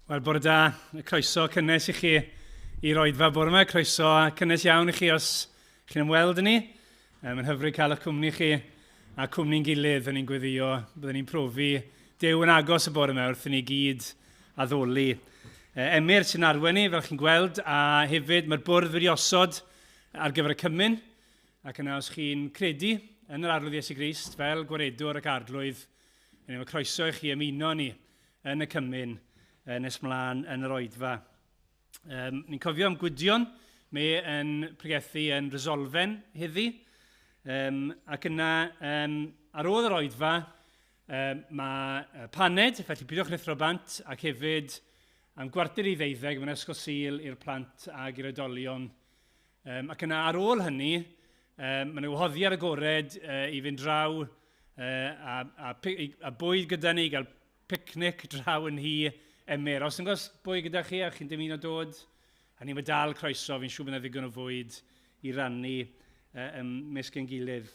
Wel, bore da, croeso cynnes I chi I roedfa bore yma. Croeso cynnes iawn I chi os chi'n ymweld ni. Mae'n hyfryd cael eich cwmni chi a cwmni'n gilydd yn ni'n gweddio. Byddwn ni'n profi Dew yn agos y bore yma wrth i ni gyd addoli. Emyr sy'n arwen ni, fel chi'n gweld, a hefyd mae'r bwrdd wedi osod ar gyfer y cymyn. Ac yna os chi'n credu yn yr arglwydd Iesu Grist fel gwaredwr ac arglwydd, mae croeso I chi ymuno ni yn y cymyn nes mlaen yn yr oedfa. Ni'n cofio am Gwydion, me yn pregethu yn Resolfen heddi. Ac yna, ar ôl yr oedfa, mae paned, felly bydwch rithro bant, ac hefyd am gwarter I 12, mae'n ysgol sil i'r plant ag i'r oedolion. Ac yna, ar ôl hynny, mae'n wahoddi ar agored I fynd draw a bwyd gyda ni, gael picnic draw yn hi Emyr. Os yn gos bwyd gyda chi a chi'n dymuno dod, a ni'n dal croeso, fi'n siŵr bydd yna ddigon o fwyd I rannu ymysg yn gilydd.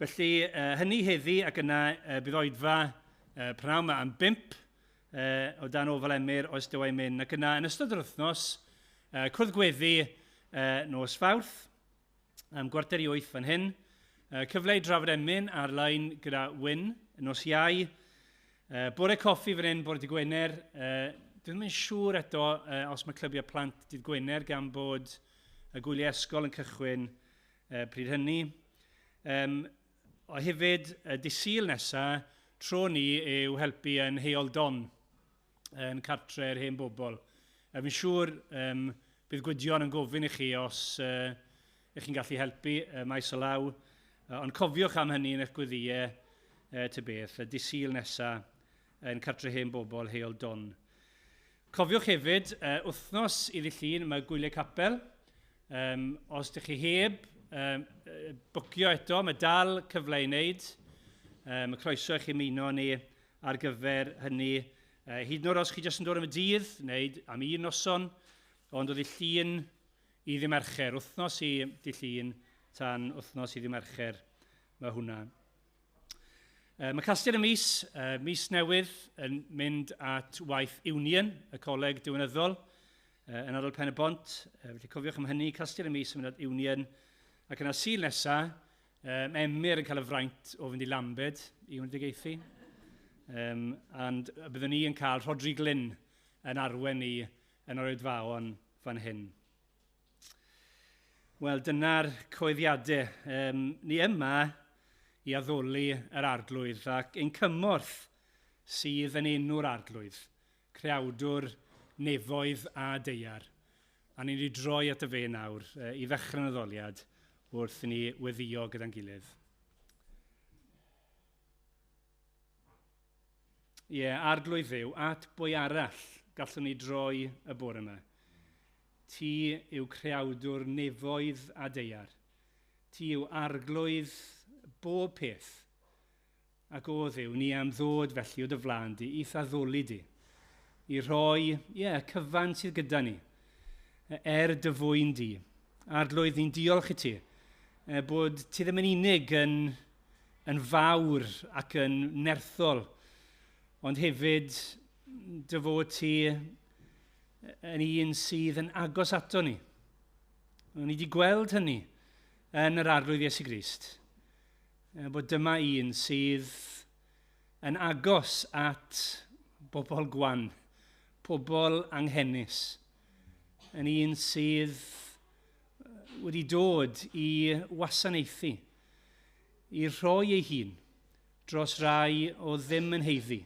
Felly, hynny heddi ac yna bydd oedfa prynawn yma am 5 o dan ofal Emyr oes dywau mynd. Ac yna, yn ystod yr wythnos, cwrdd gweddi nos Fawrth, am gwarter I 8 fan hyn, cyfle I drafod emyn ar-lein gyda Wyn, nos Iau, bore coffi fan hyn, bore dydd Gwener. Dwi'n mynd siŵr eto os mae clybiau plant dydd Gwener gan bod y gwyliau ysgol yn cychwyn pryd hynny. O hefyd, dydd Sul nesaf, tro ni yw helpu yn Heol Don yn cartre'r hen bobl. Fi'n siŵr bydd Gwydion yn gofyn I chi os ych chi'n gallu helpu maes o law. Ond cofiwch am hynny yn eich gweddiau ty beth, dydd Sul nesaf yn cartre hen bobl Heol Don. Cofiwch hefyd, wythnos I ddillun mae gwyliau capel. Os ydych chi heb bwcio eto, mae dal cyfle I wneud. Mae croeso I chi ymuno ni ar gyfer hynny. Hyd yn oed os chi jyst yn dod am y dydd, neu am un noson, ond o ddillun I ddi Mercher. Wythnos I ddillun tan wythnos I ddi Mercher. Mae hwnna. Mae casgliad y mis newydd yn mynd at waith Union, y coleg diwynyddol, yn ardal Pen y Bont. Felly cofiwch am hynny, casgliad y mis yn mynd at Union. Ac yna Sul nesaf, mae Emyr yn cael y fraint o fynd I Lambed I Wendigeithi. And byddwn ni yn cael Rodri Glyn yn arwen ni yn yr oedfaon fan hyn. Wel, dyna'r coeddiadau. Ni yma I addoli yr arglwydd ac ein cymorth sydd yn enw'r arglwydd, creawdwr, nefoedd a deiar. A ni'n droi at y fe nawr I ddechrau'n addoliad wrth I ni weddio gyda'n gilydd. Arglwydd Dduw, at bwy arall gallwn ni droi y bore yma. Ti yw creawdwr nefoedd a deiar. Ti yw arglwydd bob peth. Ac o Dduw, ni am ddod felly o dy flaen di, I addoli di. I roi, cyfan sydd gyda ni. Dy fwyn di. Arglwydd, ni'n diolch I ti. Bod ti ddim yn unig yn fawr ac yn nerthol. Ond hefyd, dy fod ti yn un sydd yn agos ato ni. Ni wedi gweld hynny yn yr arglwydd Iesu Grist. Bod dyma un sydd yn agos at bobl gwan, pobl anghennus. Yn un sydd wedi dod I wasanaethu, I rhoi ei hun dros rai o ddim yn heiddi,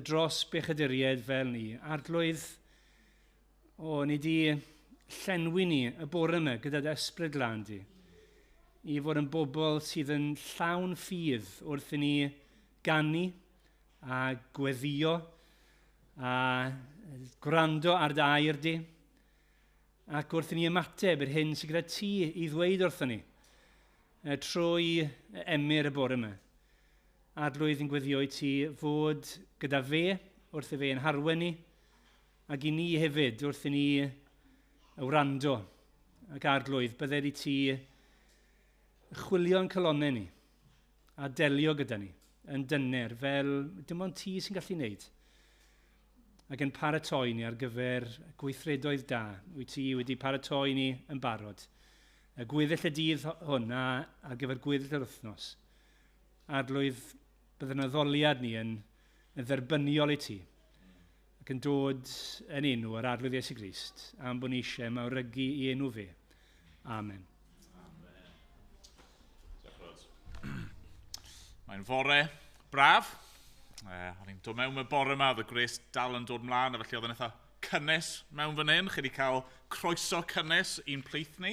dros bechaduriaid fel ni. Arglwydd, ni di llenwi ni y bore yma gyda dy ysbryd glân di. I fod yn bobl sydd yn llawn ffydd wrth I ni gannu a gweddio a gwrando ar dy air di ac wrth I ni ymateb yr hyn sydd gyda ti I ddweud wrthon ni trwy Emyr y bore yma. Arglwydd yn gweddio I ti fod gyda fe wrth I fe yn harwen ni ac I ni hefyd wrth I ni wrando ac arglwydd bydded I ti chwilio'n colonnau ni a delio gyda ni yn dyner fel dim ond ti sy'n gallu wneud. ac yn paratoi ni ar gyfer gweithredoedd da. Wyt ti wedi paratoi ni yn barod. Y gweddill y dydd hwnna ar gyfer gweddill yr wythnos. Arglwydd bydd yn addoliad ni yn dderbyniol i ti. Ac yn dod yn enw yr arglwydd Iesu Grist am bod ni eisiau mawrygu i enw fe. Amen. Mae'n fore braf. O'n i'n dod mewn y bore yma, oedd y gres dal yn dod mlaen, a felly oedd yn eitha cynnes mewn fan hyn. Chi wedi cael croeso cynnes i'n plith ni,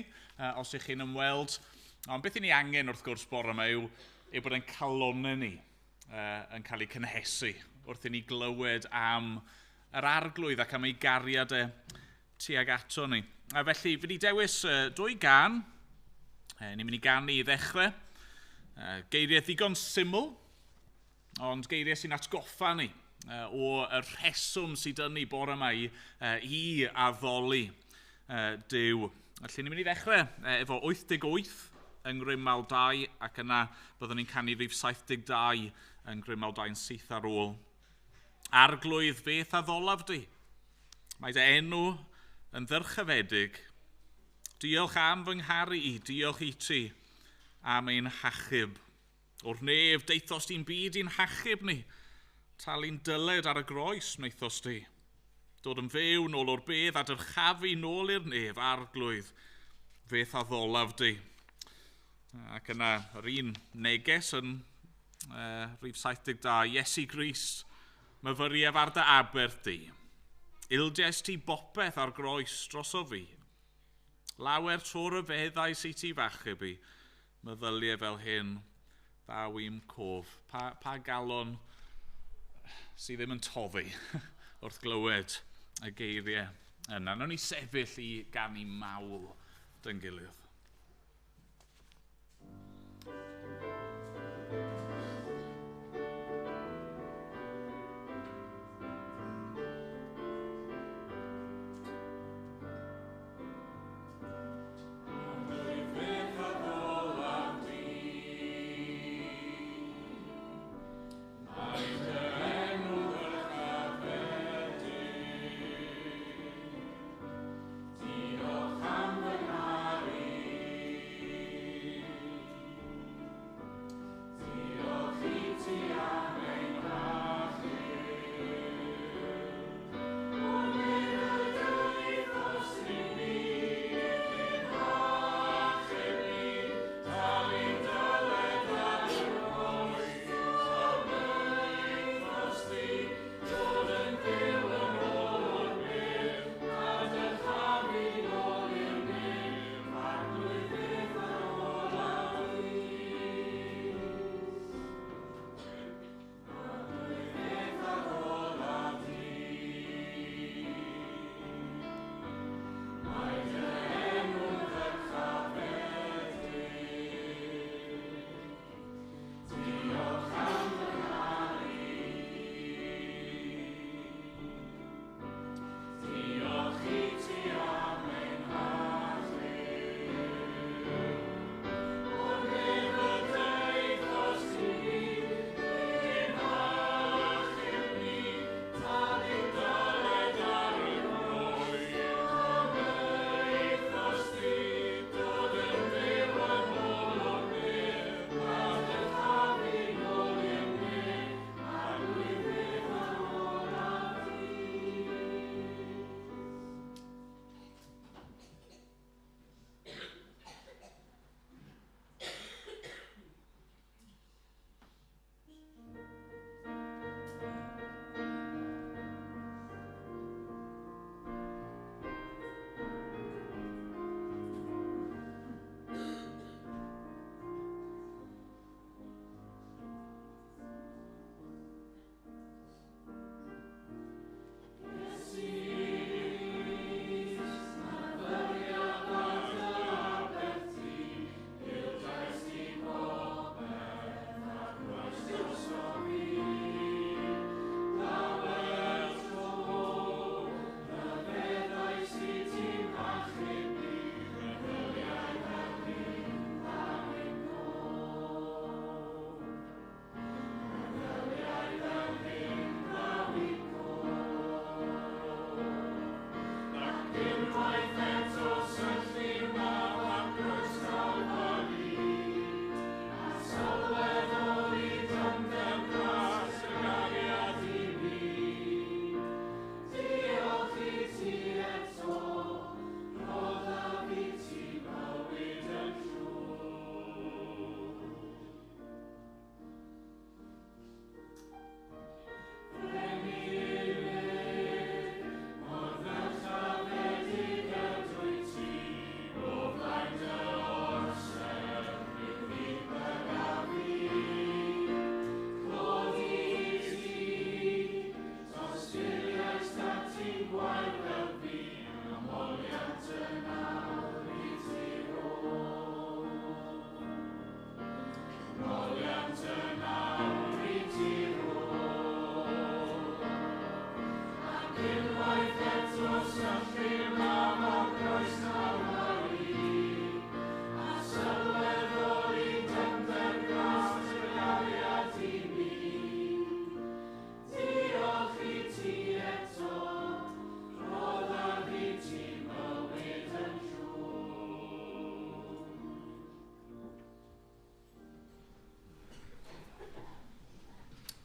os ych chi'n ymweld. Ond beth i ni angen wrth gwrs bore yma yw bod ein calonau ni yn cael eu cynhesu wrth i ni glywed am yr arglwydd ac am ei gariadau tuag ato ni. A felly, fi wedi dewis 2 gan. Ni'n mynd i ganu i ddechrau. Geiriau ddigon syml, ond geiriau sy'n atgoffa ni o y rheswm sydd yn ni bore yma i addoli Duw. Felly, ni'n mynd i ddechrau efo 88 yng Ngrymal 2, ac yna byddwn ni'n canu rhif 72 yng Ngrymal 2 yn syth ar ôl. Arglwydd beth addolaf di. Mae dy enw yn ddyrchafedig. Diolch am fy ngharu i, diolch i ti am ein hachub. O'r nef deithos di'n byd i'n hachub ni. Talu'n dyled ar y groes wnaethos di. Dod yn fyw nôl o'r bedd a dyrchafu nôl i'r nef, arglwydd beth addolaf di. Ac yna yr un neges yn rhif 72, Iesu Grist, myfyriaf ar dy aber di. Ildes ti bopeth ar groes dros o fi. Lawer tor y feddau sy'n ti fachub i. Meddyliau fel hyn, ddaw i'm cof. Pa galon sydd ddim yn toddi wrth glywed y geiriau yna. Nawn ni sefyll i ganu mawl dyn gilydd. Diolch am fy ngharu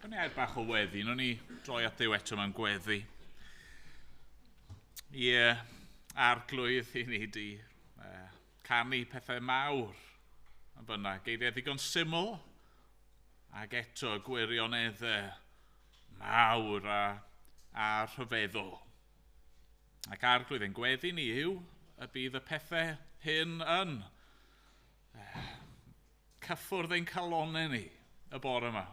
Cyfryngau bach o weddi, nhw'n ni droi at Duw eto mewn gweddi. I arglwydd i ni di canu pethau mawr. Yn byna, geiriau ddigon syml, ac eto gwirioneddau mawr a rhyfeddol. Ac arglwydd ein gweddi ni yw y bydd y pethau hyn yn cyffwrdd ein calonau ni y bore yma.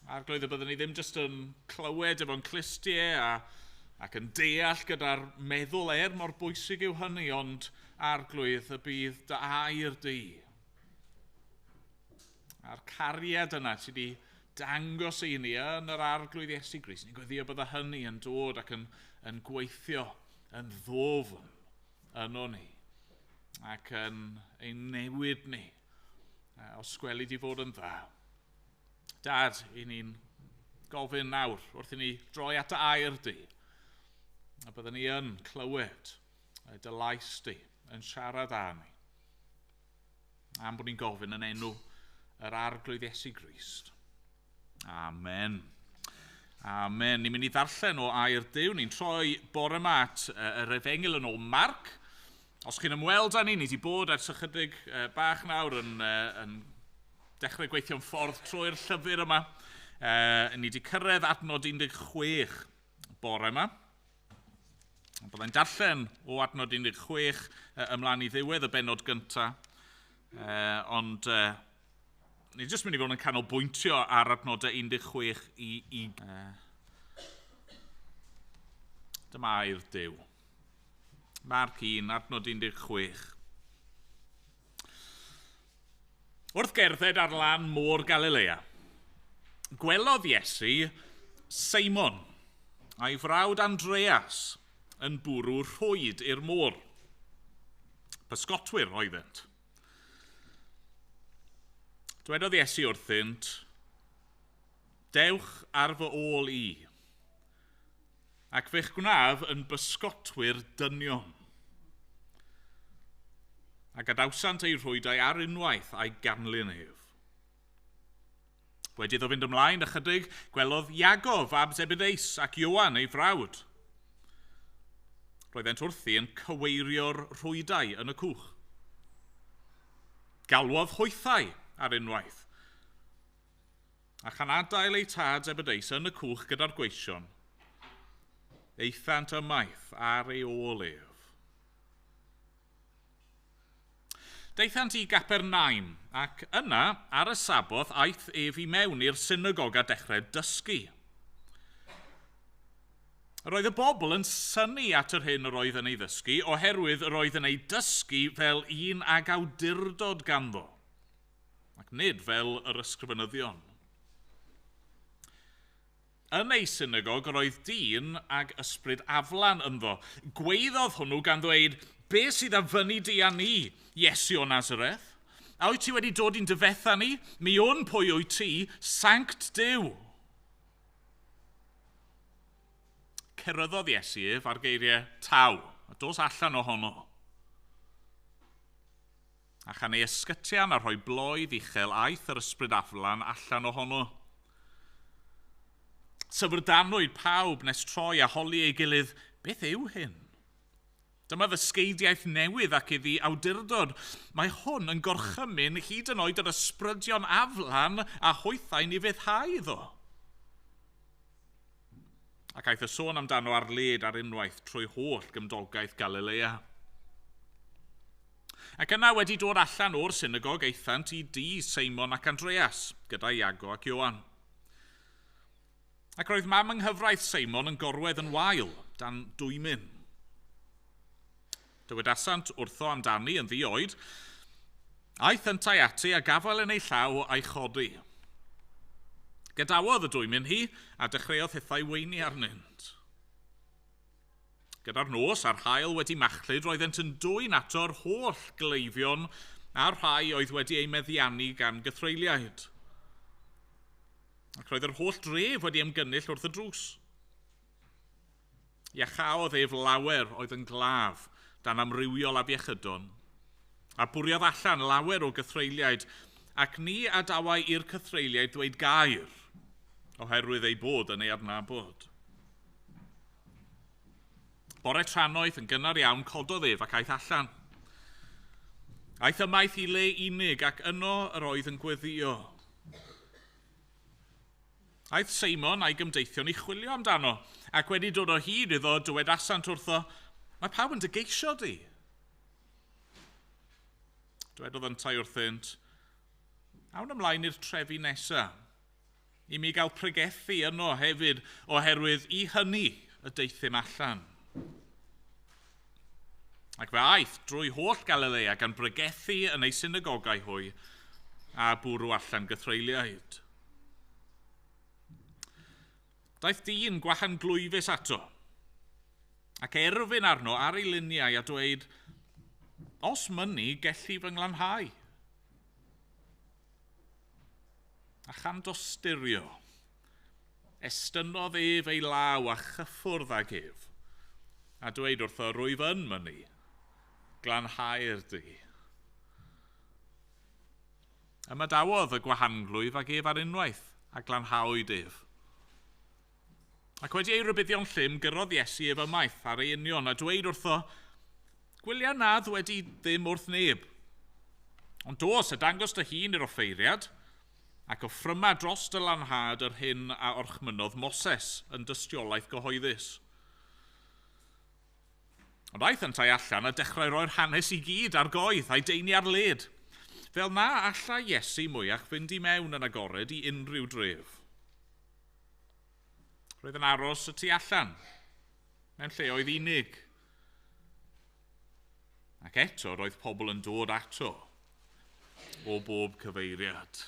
Arglwydd y byddwn ni ddim jyst yn clywed efo'n clistiau ac yn deall gyda'r meddwl mor bwysig yw hynny, ond arglwydd y bydd dy air di. A'r cariad yna sydd wedi dangos i ni yn yr arglwydd Iesu Grist, ni'n gweddio bydda hynny yn dod ac yn gweithio yn ddofn yno ni ac yn ein newid ni os gweli di fod yn dda. Dad, i ni'n gofyn nawr wrth i ni droi at y air di, a byddwn ni yn clywed dy lais di yn siarad â ni. Am bod ni'n gofyn yn enw yr arglwydd Iesu Grist. Amen. Amen. Ni'n mynd i ddarllen o air Duw. Ni'n troi bore yma at yr Efengyl yn ôl Marc. Os chi'n ymweld â ni, ni wedi bod ers ychydig bach nawr yn dechrau gweithio'n ffordd trwy'r llyfr yma. Ni wedi cyrraedd adnod 16 bore yma. Byddai'n darllen o adnod 16 ymlaen i ddiwedd y bennod gyntaf. Ond ni jyst mynd i fod yn canolbwyntio ar adnodau 16 i dyma air Duw. Marc 1, adnod 16. Wrth gerdded ar lan môr Galilea, gwelodd Iesu Seimon a'i frawd Andreas yn bwrw rhwyd i'r môr. Pysgotwyr oeddent. Dwedodd Iesu wrthynt, dewch ar fy ôl i, ac fe'ch gnaf yn bysgotwyr dynion. A gadawsant ei rhwydau ar unwaith a'i ganlyn ef. Wedi iddo fynd ymlaen ychydig, gwelodd Iago fab Zebedeus ac Ioan ei frawd. Roeddent wrthi yn cyweirio'r rhwydau yn y cwch. Galwodd hwythau ar unwaith. A chanadael ei tad Zebedeus yn y cwch gyda'r gweision. Eithant ymaith ar ei ôl ef. Deithant i Gapernaim, ac yna, ar y saboth, aeth ef i mewn i'r synagog a dechrau dysgu. Roedd y bobl yn synnu at yr hyn yr oedd yn ei ddysgu, oherwydd yr oedd yn ei dysgu fel un ag awdurdod ganddo, ac nid fel yr ysgrifenyddion. Yn ei synagog roedd dyn ag ysbryd aflan ynddo. Gweiddodd hwnnw gan ddweud, be sydd â fyny di â ni, Iesu o Nazareth? A wyt ti wedi dod i'n dyfetha ni? Mi o'n pwy wyt ti, sanct Duw. Ceryddodd Iesu ef ar geiriau taw, a dos allan ohono. A chan ei ysgytian a rhoi bloedd uchel aeth yr ysbryd aflan allan ohono. Syfrdanwyd pawb nes troi a holi ei gilydd, beth yw hyn? Dyma ddysgeidiaeth newydd ac iddi awdurdod. Mae hwn yn gorchymyn hyd yn oed yr ysbrydion aflan a hwythau'n i fyddhau iddo. Ac aeth y sôn amdano ar led ar unwaith trwy holl gymdogaeth Galilea. Ac yna wedi dod allan o'r synagog eithant i dŷ Seimon ac Andreas, gyda Iago ac Ioan. Ac roedd mam yng nghyfraith Seimon yn gorwedd yn wael, dan dwymyn. Dywedasant wrtho amdani yn ddioed, aeth yntau ati a gafael yn ei llaw a'i chodi. Gadawodd y dwymyn hi a dechreuodd hithau weini arnynt. Gyda'r nos a'r haul wedi machlyd roeddent yn dwyn ato'r holl gleifion a'r rhai oedd wedi ei meddiannu gan gythreiliaid. Ac roedd yr holl dref wedi ymgynnull wrth y drws. Iachaodd ef lawer oedd yn glaf dan amrywiol afiechydon, a bwriodd allan lawer o gythreiliaid, ac ni adawai i'r cythreiliaid ddweud gair, oherwydd ei bod yn ei adnabod. Bore tranoeth yn gynnar iawn cododd ef ac aeth allan. Aeth ymaith i le unig ac yno yr oedd yn gweddio. Aeth Seimon a'i gymdeithion i chwilio amdano, ac wedi dod o hyd iddo dywedasant wrtho, mae pawb yn dy geisio di. Dywedodd yntau wrthynt, awn ymlaen i'r trefi nesaf, i mi gael pregethu yno hefyd, oherwydd i hynny y deithim allan. Ac fe aeth drwy holl Galilea gan bregethu yn ei synagogau hwy a bwrw allan gythreiliaid. Daeth dyn gwahan glwyfus ato, ac erfyn arno ar ei luniau a dweud, os mynnu gellu fy nglanhau. A chan dostyrio, estynodd ef ei law a chyffwrdd ag ef, a dweud wrtho rwyf yn mynnu, glanhau'r di. Ymadawodd y gwahanglwyf ag ef ar unwaith, a glanhawyd ef. Ac wedi ei rybuddion llym, gyrodd Iesu ef ymaith ar ei union, a dweud wrtho, gwylia na ddwedi ddim wrth neb. Ond dos y dangos dy hun i'r offeiriad, ac offryma dros dy lanhad yr hyn a orchmynodd Moses yn dystiolaeth gyhoeddus. Ond aeth yntau allan a dechrau roi'r hanes i gyd ar goedd a'i deini ar led. Fel na alla Iesu mwyach fynd i mewn yn agored i unrhyw dref. Roedd yn aros y tu allan, mewn lle oedd unig. Ac eto roedd pobl yn dod ato o bob cyfeiriad.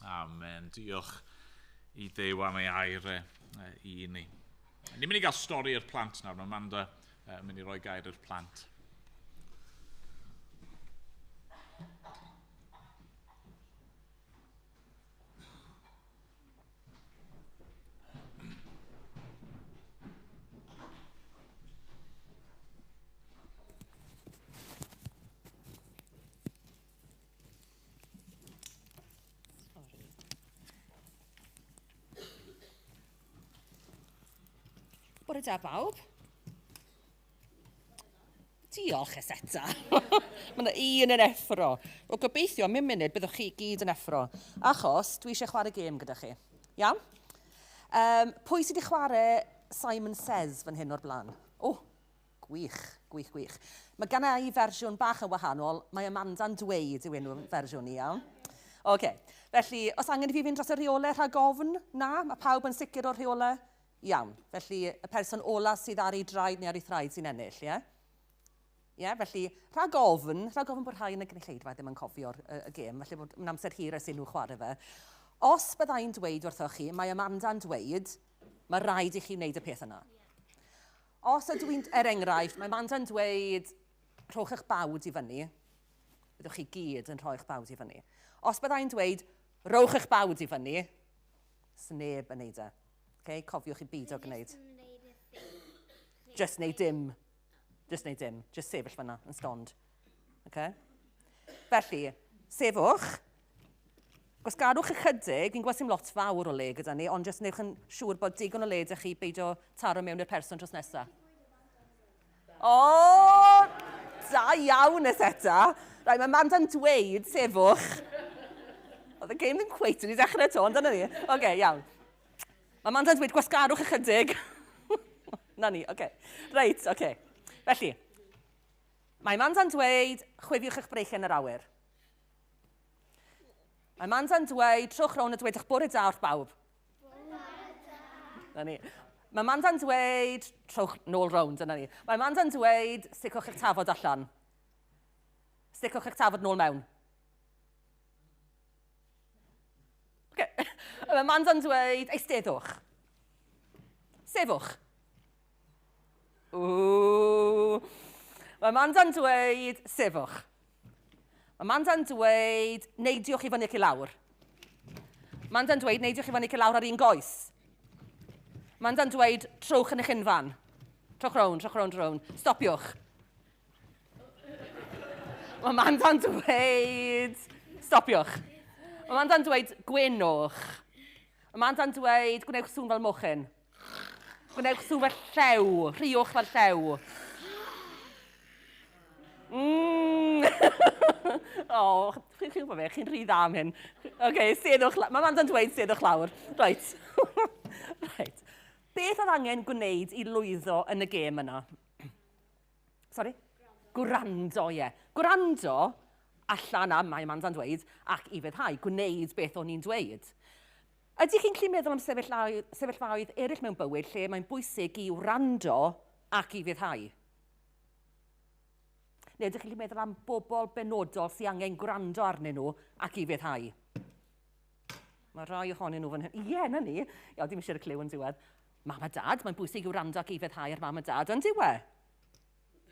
Amen. Diolch i Dduw am ei air i ni. Ni'n mynd i gael stori i'r plant nawr, mae Amanda yn mynd i roi gair i'r plant. Bore da bawb. Diolch eseta. Mae yna un yn effro. O gobeithio, mewn munud byddwch chi gyd yn effro. Achos, dwi eisiau chwarae gêm gyda chi. Iawn? Pwy sydd wedi chwarae Simon Says fan hyn o'r blaen? O, gwych, gwych, gwych. Mae gynna i fersiwn bach yn wahanol. Mae Amanda'n dweud yw enw fersiwn i, iawn? Oce, felly, os angen i fi fynd dros y rheolau rhag ofn? Na, mae pawb yn sicr o'r rheolau? Iawn, felly y person ola sydd ar ei draed neu ar ei thraed sy'n ennill, ie? Ie, felly rhag ofn bod rhai yn y gynulleidfa ddim yn cofio'r gêm, felly bod yn amser hir ers nhw chwarae fe. Os byddai'n dweud wrthoch chi, mae Amanda'n dweud, mae rhaid i chi wneud y peth yna. Os ydw i'n, enghraifft, mae Amanda'n dweud, rhowch eich bawd i fyny, byddwch chi gyd yn rhoi'ch bawd i fyny. Os byddai'n dweud, rhowch eich bawd i fyny, sneb yn neud e. Okay, cofiwch i byd o gwneud. Just neud dim. Just neud dim. Just sefyll fyna yn stond. Okay? Felly, sefwch. Gwasgarwch ychydig, fi'n gweld sy'n lot fawr o le gyda ni, ond just newch yn siŵr bod digon o le ydych chi beidio taro mewn i'r person dros nesaf. O, da iawn eseta. Rai, mae Amanda'n dweud, sefwch. Oedd y game ddim cweit wedi dechrau to, ond dyna ni. Oce, iawn. Mae Amanda'n dweud gwasgarwch ychydig. Na ni, oce. Reit, oce. Felly, mae Amanda'n dweud chwifiwch eich breichiau yn yr awyr. Mae Amanda'n dweud trwch rown a dweud eich bore da wrth bawb. Na ni. Mae Amanda'n dweud trwch nôl rownd, yna ni. Mae Amanda'n dweud sticwch eich tafod allan. Sticwch eich tafod nôl mewn. Okay. Mae Amanda'n dweud, eisteddwch. Sefwch. Mae Amanda'n dweud, sefwch. Mae Amanda'n dweud, neidiwch i fyny ac i lawr. Mae Amanda'n dweud, neidiwch i fyny ac i lawr ar un goes. Mae Amanda'n dweud, trwch yn eich unfan. Trwch rown. Stopiwch. Mae Amanda'n dweud, stopiwch. Mae man dan dweud gwenwch. Mae man dan dweud gwnewch sŵn fel mochyn. Gwnewch sŵn fel llew. Rhiwch fel llew. Chi'n gwybod fe, chi'n rhy dda am hyn. Seddwch lawr. Mae man dan dweud seddwch lawr. Right. Right. Beth oedd angen gwneud i lwyddo yn y gêm yna? Sorry? Gwrando, ie. Gwrando, allan am, mae man dan dweud, ac i feddhau, gwneud beth o'n i'n dweud. Ydych chi'n gallu meddwl am sefyllfaoedd eraill mewn bywyd lle mae'n bwysig i wrando ac i feddhau? Neu ydych chi'n gallu meddwl am bobl benodol sy'n angen gwrando arnyn nhw ac i feddhau? Mae rai ohonyn nhw fan hyn. Ie, na ni. Ia, dim eisiau'r clyw yn diwedd. Mam a dad, mae'n bwysig i wrando ac i feddhau ar mam a dad, yn diwedd?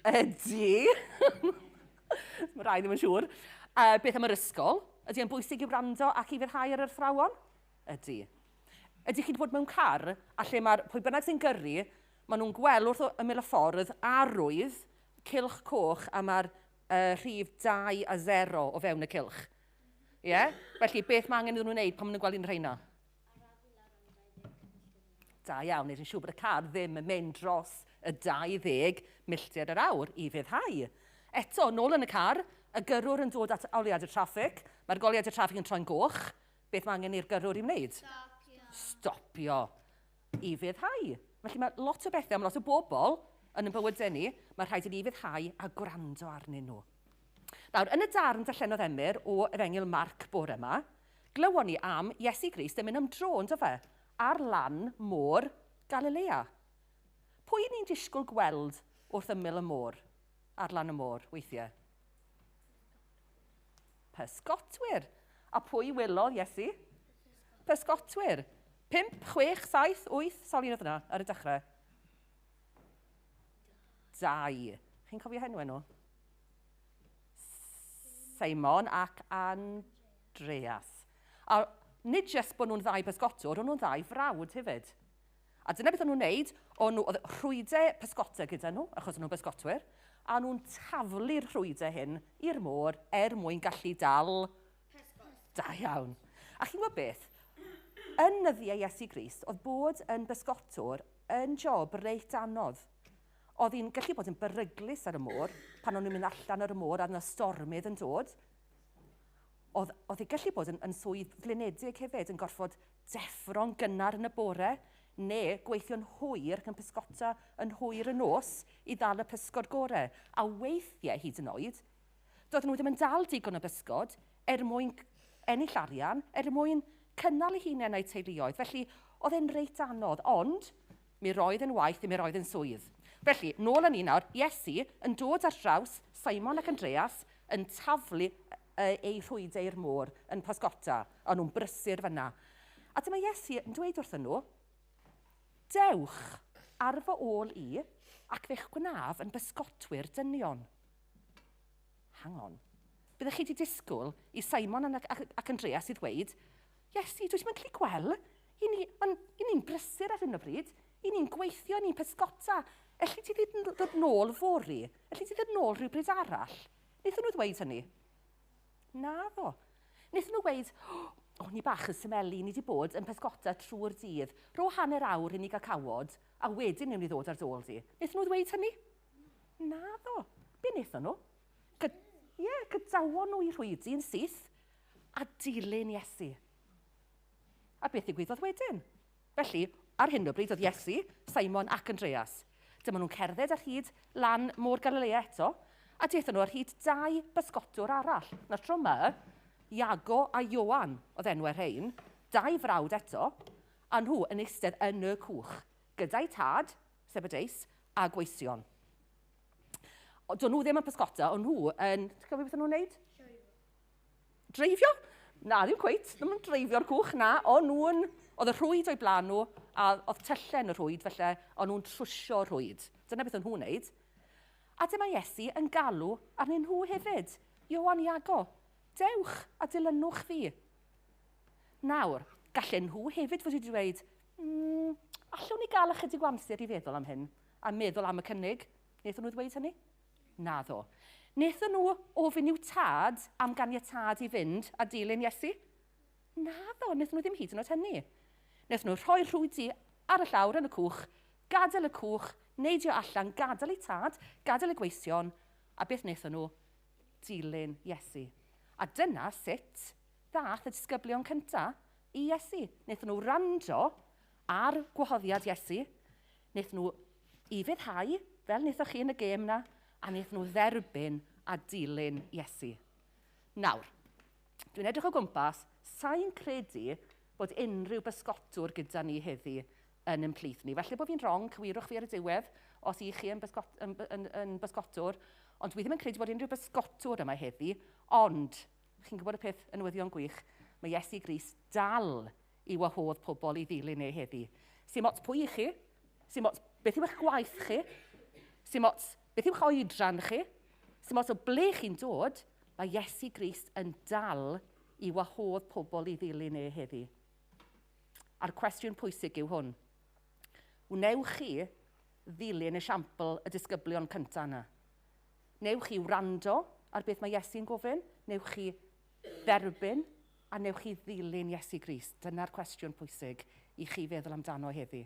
Ydy. Mae rai ddim yn siŵr. Beth am yr ysgol? Ydy yn bwysig i wrando ac i feddhau ar yr athrawon? Ydy. Ydych chi'n bod mewn car, a lle mae'r pwy bynnag sy'n gyrru, maen nhw'n gweld wrth ymyl y ffordd arwydd, cylch coch, a mae'r rhif 2 a 0 o fewn y cylch. Ie? Yeah? Felly, beth mae angen iddyn nhw'n wneud pan maen nhw'n gweld un rheina? Da iawn, nid yn siŵr bod y car ddim yn mynd dros y 20 milltir yr awr i feddhau. Eto, nôl yn y car, y gyrrwr yn dod at oliad y traffig, mae'r goliad y traffig yn troi'n goch. Beth mae angen i'r gyrrwr i wneud? Stopio. I feddhau. Felly mae lot o bethau, mae lot o bobl yn y bywydau ni, mae rhaid i ni feddhau a gwrando arnyn nhw. Nawr, yn y darn darllenodd Emyr o Efengyl Marc bore yma, glywon ni am Iesu Grist yn mynd am dro, ynddo fe, ar lan môr Galilea. Pwy ni'n disgwyl gweld wrth ymyl y môr, ar lan y môr, weithiau? Pysgotwyr. A pwy wylodd Iesu? Pysgotwyr. 5, 6, 7, 8, sawl un oedd yna ar y dechrau? 2. Chi'n cofio henw nhw? Simon ac Andreas. A nid jyst bod nhw'n 2 pysgotwr, ond nhw'n 2 frawd hefyd. A dyna beth o'n nhw'n neud, oedd rhwydau pysgota gyda nhw, achos o'n nhw'n pysgotwyr, a nhw'n taflu'r rhwydau hyn i'r môr mwyn gallu dal... Da iawn. A chi'n gwybod beth? Yn nyddiau Iesu Grist, oedd bod yn bysgotwr yn job reit anodd. Oedd hi'n gallu bod yn beryglus ar y môr, pan o'n nhw'n mynd allan ar y môr a yna stormydd yn dod. Oedd hi'n gallu bod yn swydd flinedig hefyd, yn gorfod deffro'n gynnar yn y bore, neu gweithio'n hwyr, ac yn pysgota yn hwyr y nos i ddal y pysgod gorau. A weithiau hyd yn oed, doedden nhw ddim yn dal digon o bysgod mwyn ennill arian, mwyn cynnal eu hunain a'u teuluoedd. Felly, oedd e'n reit anodd, ond mi roedd yn waith a mi roedd yn swydd. Felly, nôl yn un nawr, Iesu yn dod ar draws Simon ac Andreas yn taflu ei rhwydau i'r môr yn pysgota, a nhw'n brysur fyna. A dyma Iesu yn dweud wrthyn nhw, dewch ar fy ôl i ac fe'ch gwnaf yn bysgotwyr dynion. Hang on. Byddech chi wedi disgwyl i Simon ac Andreas i ddweud, Iesu, dwi'n mynd gallu gweld, i ni'n brysur ar hyn o bryd, i ni'n gweithio, ni'n pysgota. Elli ti ddod nôl fori? Elli ti ddod nôl rhywbryd arall? Wnaethon nhw ddweud hynny? Na ddo. Wnaethon nhw ddweud, ni bach yn symelu, ni wedi bod yn pysgota trwy'r dydd, ro hanner awr i ni gael cawod, a wedyn newn ni ddod ar dôl di. Wnaethon nhw ddweud hynny? Na ddo. Be wnaethon nhw? Gydawon nhw i rhwydi yn syth a dilyn Iesu. A beth ddigwyddodd wedyn? Felly, ar hyn o bryd oedd Iesu, Simon ac Andreas. Dyma nhw'n cerdded ar hyd lan môr Galilea eto, a daethon nhw ar hyd 2 bysgotwr arall. Na tro yma, Iago a Ioan oedd enwau rhain, 2 frawd eto, a nhw yn eistedd yn y cwch, gyda'i tad, Zebedeus, a gweision. Do'n nhw ddim yn pysgota, ond nhw yn... Ti'n cofio beth o'n nhw'n neud? Dreifio? Na, ddim cweit. Ddim yn dreifio'r cwch, na. Oedd y rhwyd o'i blaen nhw, a oedd tyllen y rhwyd, felly, ond nhw'n trwsio rhwyd. Dyna beth o'n nhw'n neud. A dyma Iesu yn galw arnyn nhw hefyd. Ioan Iago, dewch a dilynwch fi. Nawr, gallen nhw hefyd fod wedi dweud, allwn ni gael ychydig o amser i feddwl am hyn, a meddwl am y cynnig. Wnaethon nhw ddweud hynny? Na ddo. Wnaethon nhw ofyn i'w tad am ganiatad i fynd a dilyn Iesu? Naddo, wnaethon nhw ddim hyd yn oed hynny. Wnaethon nhw rhoi rhwydi ar y llawr yn y cwch, gadael y cwch, neidio allan, gadael eu tad, gadael y gweision, a beth wnaethon nhw? Dilyn Iesu. A dyna sut ddath y disgyblion cyntaf i Iesu. Wnaethon nhw rando ar gwahoddiad Iesu, wnaethon nhw i fyddhau, fel wnaethoch chi yn y gêm na, a wnaethon nhw dderbyn a dilyn Iesu. Nawr, dwi'n edrych o gwmpas, sa'n credu bod unrhyw bysgotwr gyda ni heddi yn ymplith ni. Felly bod fi'n wrong, cywirwch fi ar y diwedd, os i chi yn bysgotwr, ond dwi ddim yn credu bod unrhyw bysgotwr yma heddi, ond, chi'n gwybod y peth yn newyddion gwych, mae Iesu Grist dal i wahodd pobl i ddilyn ei heddi. Sim ots pwy i chi, sim ots beth yw eich gwaith chi, sim ots beth yw'ch oedran chi, sim ots o ble chi'n dod, mae Iesu Grist yn dal i wahodd pobl i ddilyn ei heddi. A'r cwestiwn pwysig yw hwn. Wnewch chi ddilyn esiampl y disgyblion cyntaf yna? Newch chi wrando ar beth mae Iesu'n gofyn? Newch chi dderbyn? A newch chi ddilyn Iesu Grist? Dyna'r cwestiwn pwysig i chi feddwl amdano heddi.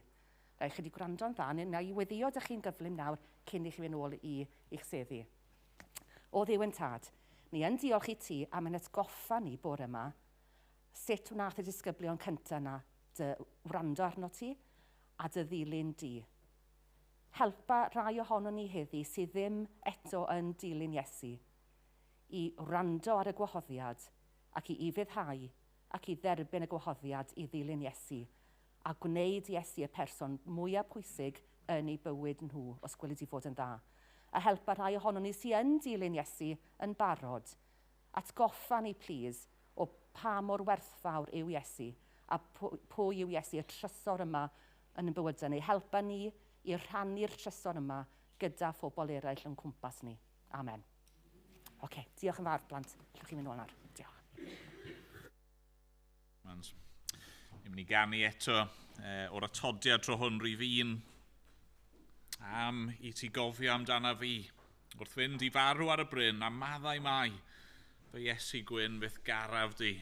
Rhaid chi wedi gwrando'n dda, na i weddio dych chi'n gyflym nawr cyn i chi fynd ôl i eich seddi. O Dduw yn Tad, ni yn diolch i ti am yn atgoffa ni bore yma sut wnaeth y disgyblion cyntaf yna dy wrando arno ti a dy ddilyn di. Helpa rai ohono ni heddi sydd ddim eto yn dilyn Iesu i wrando ar y gwahoddiad ac i fyddhau ac i dderbyn y gwahoddiad i ddilyn Iesu a gwneud Iesu y person mwyaf pwysig yn ei bywyd nhw os gwylid i fod yn dda. A helpa rai ohono ni sydd yn dilyn Iesu yn barod. Atgoffa ni, please, o pa mor werthfawr yw Iesu a pwy yw Iesu, y trysor yma yn y bywydau ni. Helpa ni i rhannu'r trysor yma gyda phobl eraill yn cwmpas ni. Amen. Oce, diolch yn fawr, blant. Llwch chi'n mynd ôl nawr. Diolch. Ni'n mynd i ganu eto o'r atodiad tro hwn rhif 1 am i ti gofio amdana fi wrth fynd i farw ar y bryn a maddau mai fy Iesu gwyn fydd garaf di.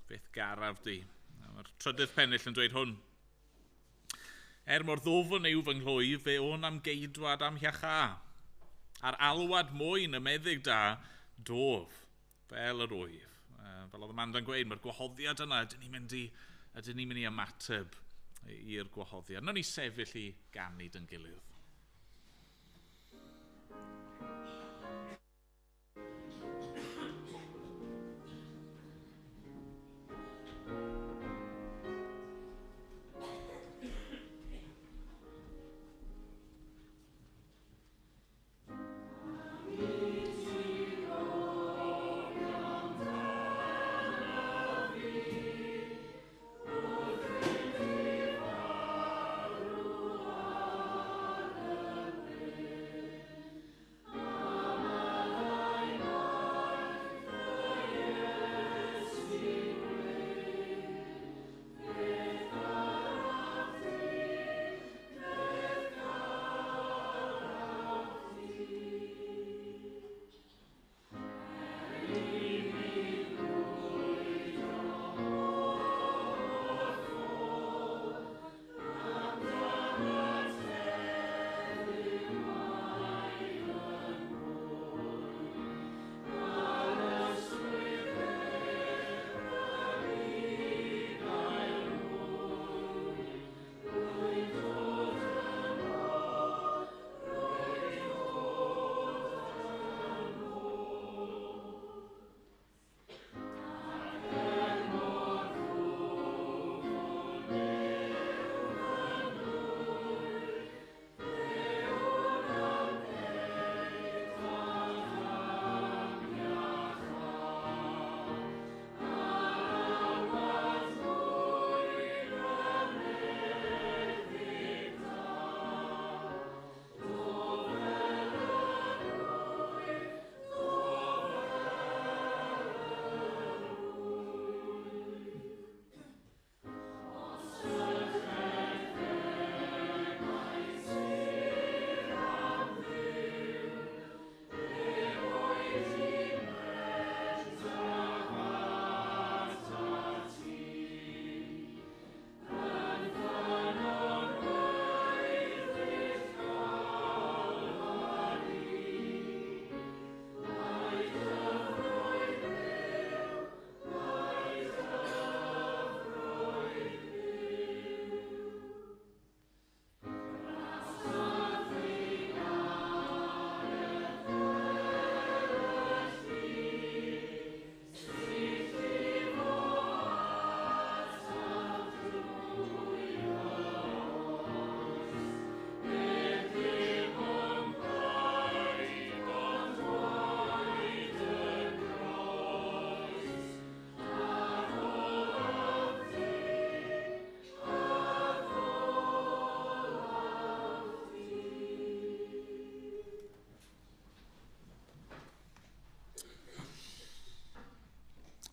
Fydd garaf di. Mae'r trydydd pennill yn dweud hwn. Mor ddofn yw fy nghlwyf fe o'n am geidwad am hiacha. A'r alwad mwyn y meddyg da dof fel yr wyf. Fel oedd Amanda'n gweud, mae'r gwahoddiad yna, ydyn ni'n mynd i ymateb i'r gwahoddiad. Nawr ni sefyll i ganu dyn gilydd.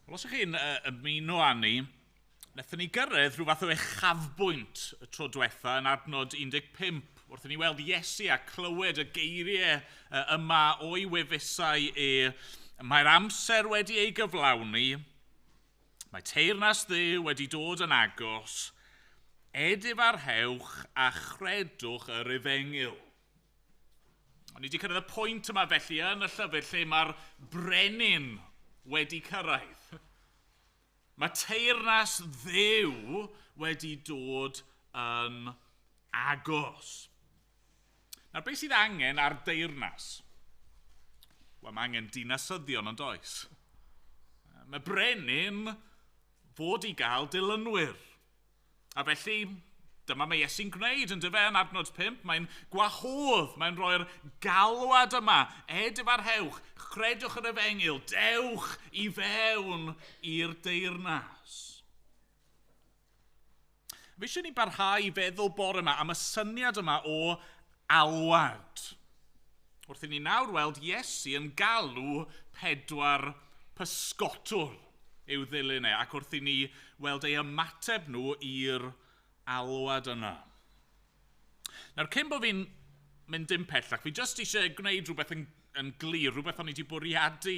Wel, os ych chi'n ymuno â ni, wnaethon ni gyrraedd rhyw fath o uchafbwynt y tro diwetha yn adnod 15, wrth i ni weld Iesu a clywed y geiriau yma o'i wefusau mae'r amser wedi ei gyflawni, mae teyrnas Dduw wedi dod yn agos, edifarhewch a chredwch yr Efengyl. Ond ni wedi cyrraedd y pwynt yma felly yn y llyfr lle mae'r brenin wedi cyrraedd. Mae teyrnas Dduw wedi dod yn agos. Nawr, beth sydd angen ar deyrnas? Wel, mae angen dinasyddion yn does. Mae brenin fod i gael dilynwyr. A felly, dyma mae Iesu'n gwneud yn dyfe yn adnod 5. Mae'n gwahodd, mae'n rhoi'r galwad yma. Edifarhewch, chredwch yr Efengyl, dewch i fewn i'r deyrnas. Fe eisiau ni barhau i feddwl bore yma am y syniad yma o alwad. Wrth i ni nawr weld Iesu yn galw 4 pysgotwr i'w ddilyn ac wrth i ni weld ei ymateb nhw i'r alwad yna. Nawr, cyn bod fi'n mynd dim pellach, fi jyst eisiau gwneud rhywbeth yn glir, rhywbeth o'n i wedi bwriadu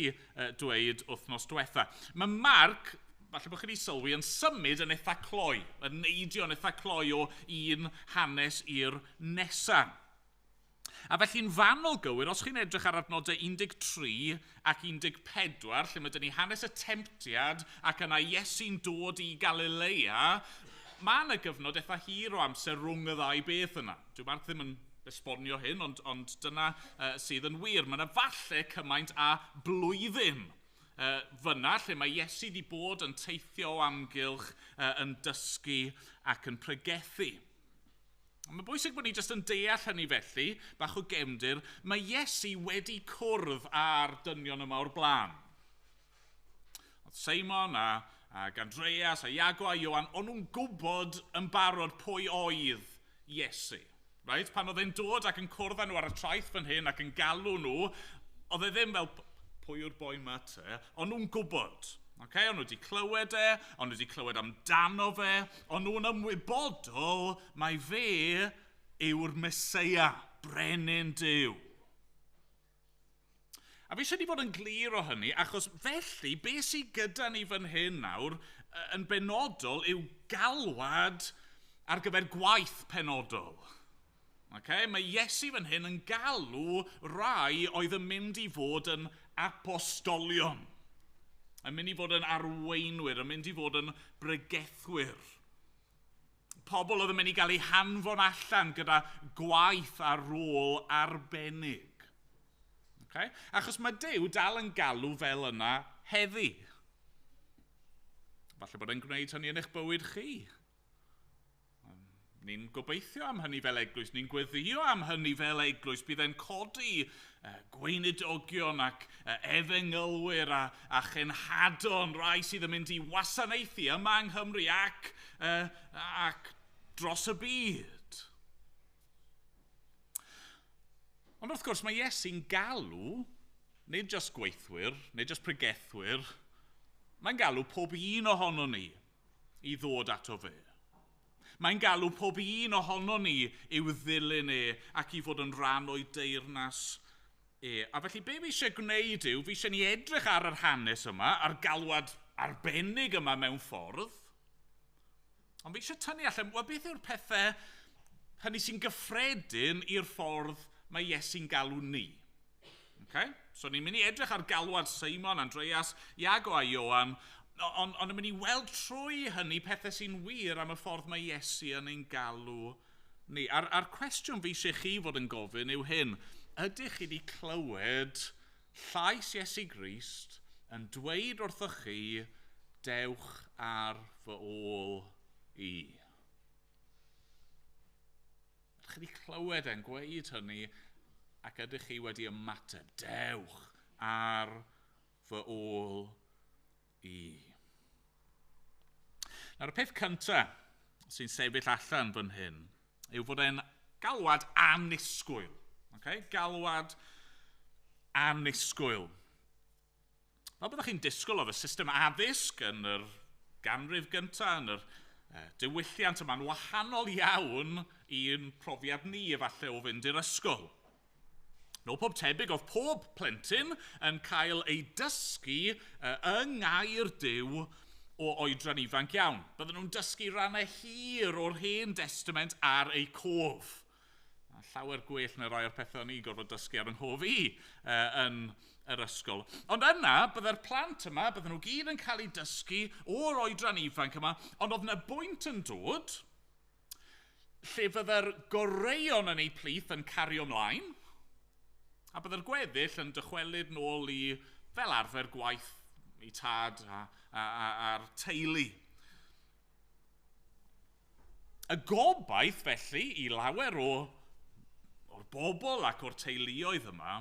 dweud wythnos diwetha. Mae Marc, falle bod chi wedi sylwi, yn symud yn eitha cloi, yn neidio yn eitha cloi o un hanes i'r nesaf. A felly'n fanwl gywir, os chi'n edrych ar adnodau 13 ac 14, lle mae dyn ni hanes y temptiad ac yna Iesu'n dod i Galilea, mae yna gyfnod eitha hir o amser rhwng y ddau beth yna. Dwi'n Marc ddim yn esbonio hyn, ond dyna sydd yn wir. Mae yna falle cymaint a blwyddyn fyna, lle mae Iesu wedi bod yn teithio o amgylch, yn dysgu ac yn pregethu. Mae'n bwysig bod ni jyst yn deall hynny felly, bach o gefndir, mae Iesu wedi cwrdd â'r dynion yma o'r blaen. Oedd Seimon ac Andreas a Iago a Ioan, o'n nhw'n gwybod yn barod pwy oedd Iesu. Right? Pan oedd e'n dod ac yn cwrdd â nhw ar y traeth fan hyn ac yn galw nhw, oedd e ddim fel pwy yw'r boi yma te, ond nhw'n gwybod. Okay? Ond nhw wedi clywed ond nhw wedi clywed amdano fe, ond nhw'n ymwybodol mai fe yw'r Meseia, brenin Duw. A fi eisiau ni fod yn glir o hynny, achos felly, beth sydd gyda ni fan hyn nawr, yn benodol yw galwad ar gyfer gwaith penodol. Okay? Mae Iesu fan hyn yn galw rai oedd yn mynd i fod yn apostolion. Yn mynd i fod yn arweinwyr, yn mynd i fod yn bregethwyr. Pobl oedd yn mynd i gael eu hanfon allan gyda gwaith a rôl arbennig. Okay? Achos mae Duw dal yn galw fel yna heddi. Falle bod e'n gwneud hynny yn eich bywyd chi. Ni'n gobeithio am hynny fel eglwys, ni'n gweddio am hynny fel eglwys, bydd e'n codi gweinidogion ac efengylwyr a chenhadon rai sydd yn mynd i wasanaethu yma yng Nghymru ac dros y byd. Ond wrth gwrs mae Iesu'n galw, nid jyst gweithwyr, nid jyst pregethwyr, mae'n galw pob un ohono ni i ddod ato fe. Mae'n galw pob un ohono ni i'w ddilyn ac i fod yn rhan o'i deyrnas A felly be fi eisiau gwneud yw, fi eisiau ni edrych ar yr hanes yma, a'r galwad arbennig yma mewn ffordd, ond fi eisiau tynnu allan, wel beth yw'r pethau hynny sy'n gyffredin i'r ffordd mae Iesu'n galw ni. Okay? So ni'n mynd i edrych ar galwad Seimon, Andreas, Iago a Ioan, ond yn mynd i weld trwy hynny pethau sy'n wir am y ffordd mae Iesu yn ein galw ni. A'r cwestiwn fi eisiau chi fod yn gofyn yw hyn, ydych chi wedi clywed llais Iesu Grist yn dweud wrthoch chi, dewch ar fy ôl i. Ydych chi wedi clywed e'n gweud hynny ac ydych chi wedi ymateb, dewch ar fy ôl i. Nawr, y peth cyntaf sy'n sefyll allan fan hyn yw fod e'n galwad annisgwyl. Okay? Galwad annisgwyl. Fel byddwch chi'n disgwyl oedd y system addysg yn yr ganrif gyntaf, yn yr diwylliant yma'n wahanol iawn i'n profiad ni efallai o fynd i'r ysgol. No pob tebyg oedd pob plentyn yn cael ei dysgu yng ngair Duw o oedran ifanc iawn. Bydden nhw'n dysgu rannau hir o'r Hen Testament ar eu cof. Llawer gwell na rai o'r pethau ni gorfod dysgu ar yng nghof i yn yr ysgol. Ond yna, bydde'r plant yma, bydden nhw gyd yn cael ei dysgu o'r oedran ifanc yma, ond oedd yna bwynt yn dod lle bydde'r goreion yn ei plith yn cario ymlaen, a bydde'r gweddill yn dychwelyd nôl i fel arfer gwaith i tad a'r teulu. Y gobaith felly i lawer o'r bobl ac o'r teuluoedd yma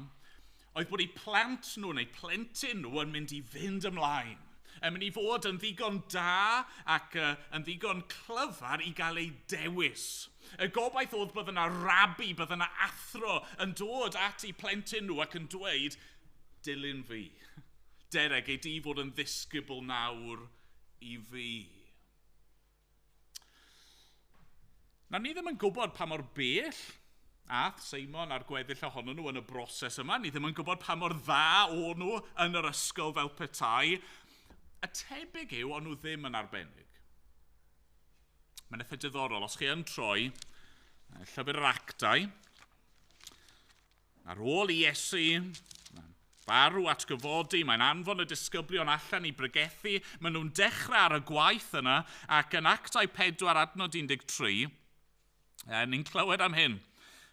oedd bod eu plant nhw neu plentyn nhw yn mynd i fynd ymlaen. Yn mynd i fod yn ddigon da ac yn ddigon clyfar i gael ei dewis. Y gobaith oedd bydd yna rabi, bydd yna athro yn dod at eu plentyn nhw ac yn dweud, dilyn fi. Dereg, ei di fod yn ddisgybl nawr i fi. Na ni ddim yn gwybod pa mor bell ath Seimon a'r gweddill ohonyn nhw yn y broses yma. Ni ddim yn gwybod pa mor dda o'n nhw yn yr ysgol fel petai. Y tebyg yw o'n nhw ddim yn arbennig. Mae'n eitha diddorol. Os chi yn troi llyfr yr Actau, ar ôl i Iesu farw atgyfodi, mae'n anfon y disgyblion allan i bregethu, maen nhw'n dechrau ar y gwaith yna, ac yn Actau 4 adnod 13, ni'n clywed am hyn.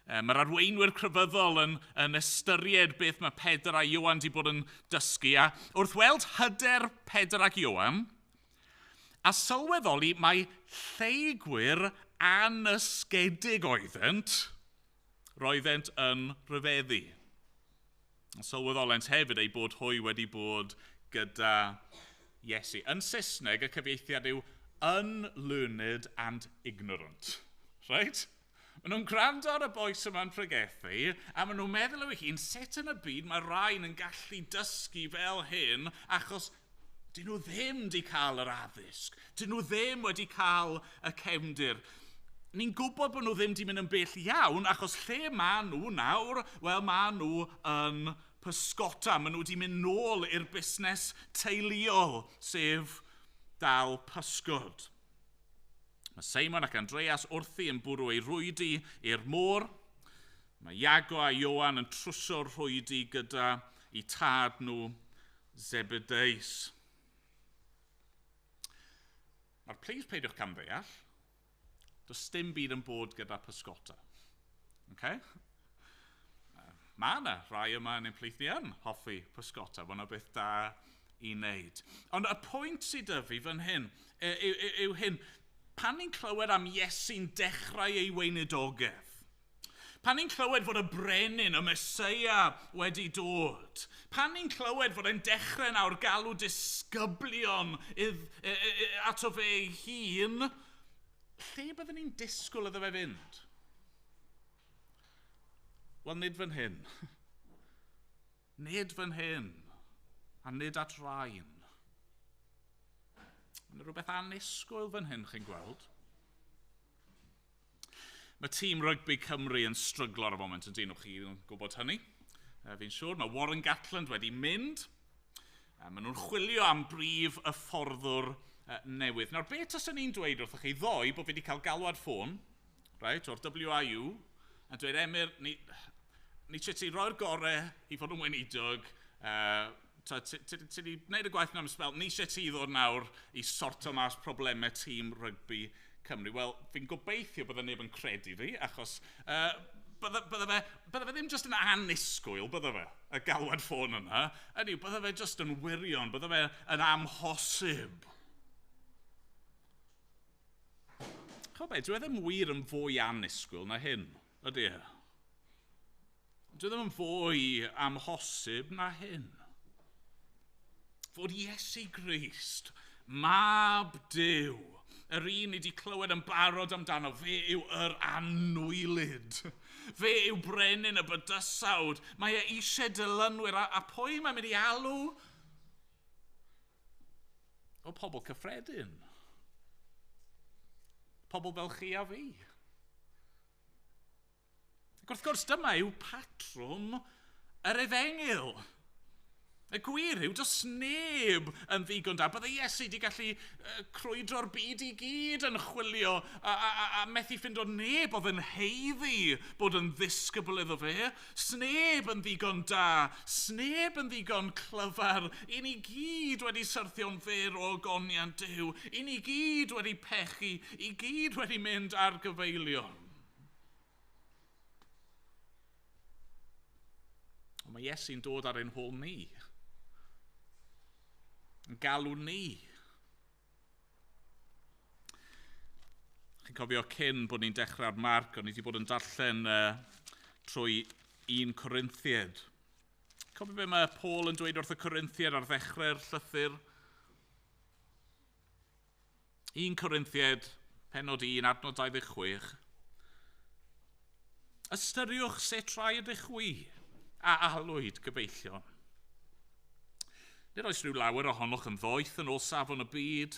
Mae'r arweinwyr crefyddol yn ystyried beth mae Pedr a Ioan wedi bod yn dysgu, a wrth weld hyder Pedr ac Ioan, a sylweddoli mae lleugwyr anysgedig roeddent yn rhyfeddu. Sylweddolent hefyd ei bod hwy wedi bod gyda Iesu. Yn Saesneg, y cyfieithiad yw unlearned and ignorant. Right? Maen nhw'n gwrando ar y boes yma'n pregethu, a maen nhw'n meddwl o hun, sut yn y byd mae rhain yn gallu dysgu fel hyn, achos dyn nhw ddim wedi cael yr addysg. Dyn nhw ddim wedi cael y cefndir. Ni'n gwybod bod nhw ddim wedi mynd yn bell iawn, achos lle maen nhw nawr, wel maen nhw yn pysgota. Maen nhw wedi mynd nôl i'r busnes teuluol, sef dal pysgod. Mae Seimon ac Andreas wrthi yn bwrw ei rwydi i'r môr. Mae Iago a Ioan yn trwsio'r rwydi gyda eu tad nhw Zebedeus. Nawr, plis peidiwch camddeall, does dim byd yn bod gyda pysgota. Okay? Mae yna rai yma yn ein plith ni yn hoffi pysgota, bod yna beth da i wneud. Ond y pwynt sydd dy fi fan hyn yw hyn, pan ni'n clywed am Iesu'n dechrau ei weinidogaeth, pan ni'n clywed fod y brenin, y Meseia wedi dod, pan ni'n clywed fod e'n dechrau nawr galw disgyblion ato fe ei hun, lle byddwn ni'n disgwyl iddo fe fynd? Wel, nid fan hyn. Nid fan hyn. A nid at rain. Mae'n rhywbeth annisgwyl fan hyn, chi'n gweld. Mae tîm rygbi Cymru yn stryglo ar y foment yn dyn nhw chi'n gwybod hynny. Fi'n siŵr, mae Warren Gatland wedi mynd. Maen nhw'n chwilio am brif y fforddwr newydd. Nawr, beth os ni'n dweud wrthych chi ddoi bod fi wedi cael galwad ffôn, right, o'r WIU, a dweud, Emyr, ni eisiau ti roi'r gorau i fod yn weinidog, ti wedi gwneud y gwaith am sbel, ni eisiau ti ddod nawr i sorto mas problemau tîm rygbi Cymru. Wel, fi'n gobeithio bydde neb yn credu fi, achos bydde fe ddim jyst yn annisgwyl, bydde fe, y galwad ffôn yna, bydde fe jyst yn wirion, bydde fe yn amhosib. Chwa be, dwi ddim wir yn fwy annisgwyl na hyn, ydy e? Dwi ddim yn fwy amhosib na hyn. Fod Iesu Grist, mab Duw, yr un ni wedi clywed yn barod amdano, fe yw yr anwylyd. Fe yw brenin y bydysawd. Mae e eisiau dilynwyr, a pwy mae'n mynd i alw? Mae pobl cyffredin. Pobl fel chi a fi. Ac wrth gwrs dyma yw patrwm yr Efengyl. Y gwir yw, does neb yn ddigon da. Bydde Iesu wedi gallu crwydro'r byd i gyd yn chwilio a methu ffindo neb oedd yn heiddi bod yn ddisgybl iddo fe. Sneb yn ddigon da, sneb yn ddigon clyfar. I ni gyd wedi syrthio'n fer o goniant Duw. I ni gyd wedi pechu, i gyd wedi mynd ar gyfeilion. Ond mae Iesu'n dod ar ein hôl ni. Yn galw ni. Chi'n cofio cyn bod ni'n dechrau'r Marc, o'n i wedi bod yn darllen trwy 1 Corinthiaid. Cofio be mae Paul yn dweud wrth y Corinthiaid ar ddechrau'r llythyr? 1 Corinthiaid, pennod 1, adnod 26. Ystyriwch sut rhaid eich wi a alwyd gyfeillion. Nid oes rhyw lawer ohonoch yn ddoeth yn ôl safon y byd.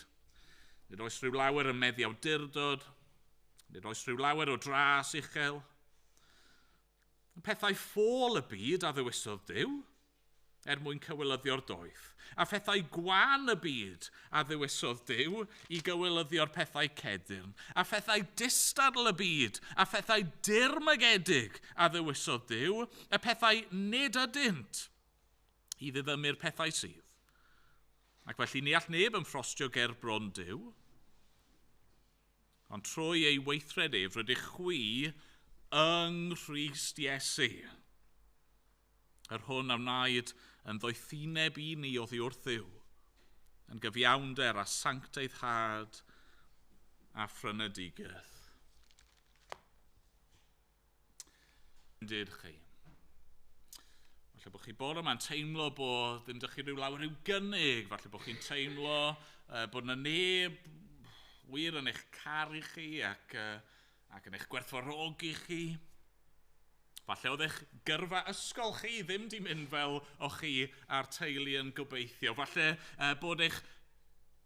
Nid oes rhyw lawer yn meddu awdurdod. Nid oes rhyw lawer o dras uchel. Pethau ffôl y byd a ddewisodd Duw, mwyn cywilyddio'r doeth. A phethau gwan y byd a ddewisodd Duw i gywilyddio'r pethau cedyrn. A phethau distadl y byd a phethau dirmygedig a ddewisodd Duw. A pethau nid ydynt i ddiddymu'r pethau sydd. Ac felly ni all neb yn ffrostio ger bron Duw, ond trwy ei weithred ef rydych chwi yng Nghrist Iesu. Yr hwn a wnaed yn ddoethineb i ni oddi wrth Dduw, yn gyfiawnder a sancteiddhad a phrynedigeth. Dyd chi. Falle bod chi bore yma'n teimlo bod ddim dych chi rhyw lawer i'w gynnig. Falle bod chi'n teimlo bod yna neb wir yn eich caru chi ac yn eich gwerthfawrogi chi. Falle oedd eich gyrfa ysgol chi ddim di mynd fel o chi a'r teulu yn gobeithio. Falle bod eich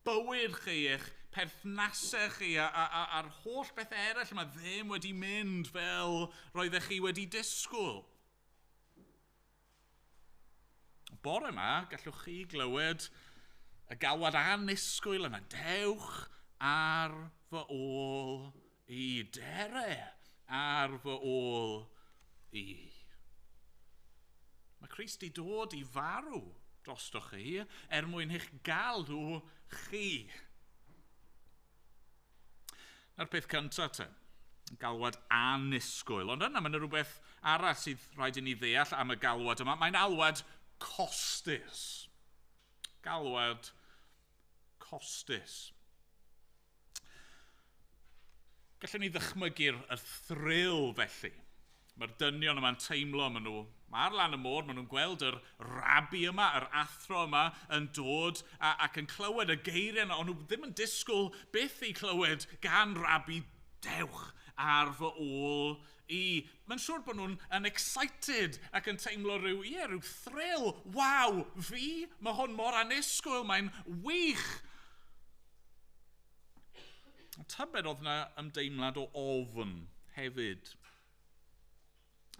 bywyd chi, eich perthnasau chi a'r holl beth eraill yma ddim wedi mynd fel roeddech chi wedi disgwyl. Bore yma, gallwch chi glywed y galwad annisgwyl yna. Dewch ar fy ôl i, dere ar fy ôl i. Mae Crist i dod i farw drostoch chi mwyn eich galw chi. Na'r peth cyntaf te, galwad annisgwyl. Ond yna mae'n rhywbeth arall sydd rhaid i ni ddeall am y galwad yma. Mae'n alwad costus. Galwad costus. Gallwn ni ddychmygu'r thrill felly. Mae'r dynion yma'n teimlo, mae'r lan y môr, maen nhw'n gweld yr rabi yma, yr athro yma yn dod ac yn clywed y geiriau yna, ond nhw ddim yn disgwyl byth i clywed gan rabi dewch ar fy ôl i. Mae'n siŵr bod nhw'n excited ac yn teimlo rhyw thrill. Waw, fi? Mae hwn mor annisgwyl, mae'n wych. Tybed oedd yna ymdeimlad o ofn hefyd.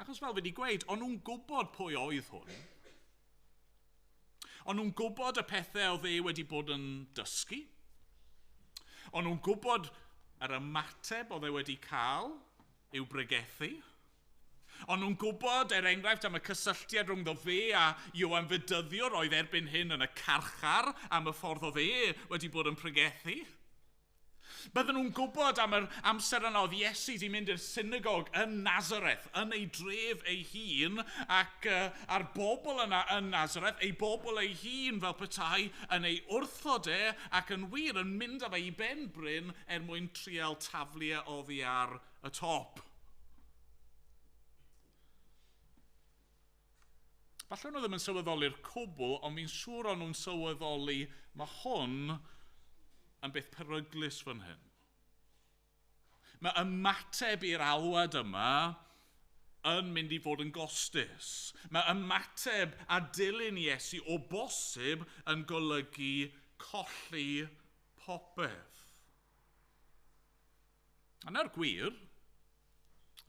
Achos fel fi wedi gweud, o'n nhw'n gwybod pwy oedd hwn. O'n nhw'n gwybod y pethau oedd e wedi bod yn dysgu. O'n nhw'n gwybod yr ymateb oedd e wedi cael i'w bregethu. O'n nhw'n gwybod enghraifft am y cysylltiad rhwngddo fe a Ioan Fydyddiwr oedd erbyn hyn yn y carchar am y ffordd oedd e wedi bod yn pregethu. Bydden nhw'n gwybod am yr amser yna oedd Iesu wedi mynd i'r synagog yn Nazareth, yn ei dref ei hun, ac a'r bobl yna yn Nazareth, ei bobl ei hun fel petai yn ei wrthod ac yn wir yn mynd â fe i ben bryn mwyn trial taflu oddi ar y top. Falle nhw ddim yn sylweddoli'r cwbl, ond fi'n siŵr o'n nhw'n sylweddoli mae hwn yn beth peryglus fan hyn. Mae ymateb i'r alwad yma yn mynd i fod yn gostus. Mae ymateb a dilyn Iesu o bosib yn golygu colli popeth. A na'r gwir,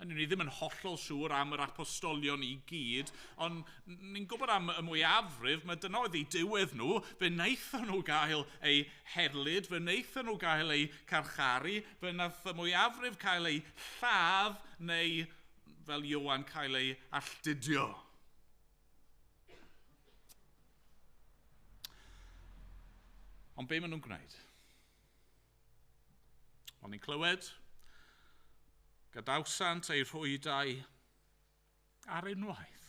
ni ddim yn hollol siŵr am yr apostolion i gyd, ond ni'n gwybod am y mwyafrif, mae dyna oedd eu diwedd nhw, fe wnaethon nhw gael eu herlyd, fe wnaethon nhw gael eu carcharu, fe wnaeth y mwyafrif cael eu lladd, neu fel Iowan cael ei alltudio. Ond be maen nhw'n gwneud? Ond ni'n clywed gadawsant eu rhwydau ar unwaith.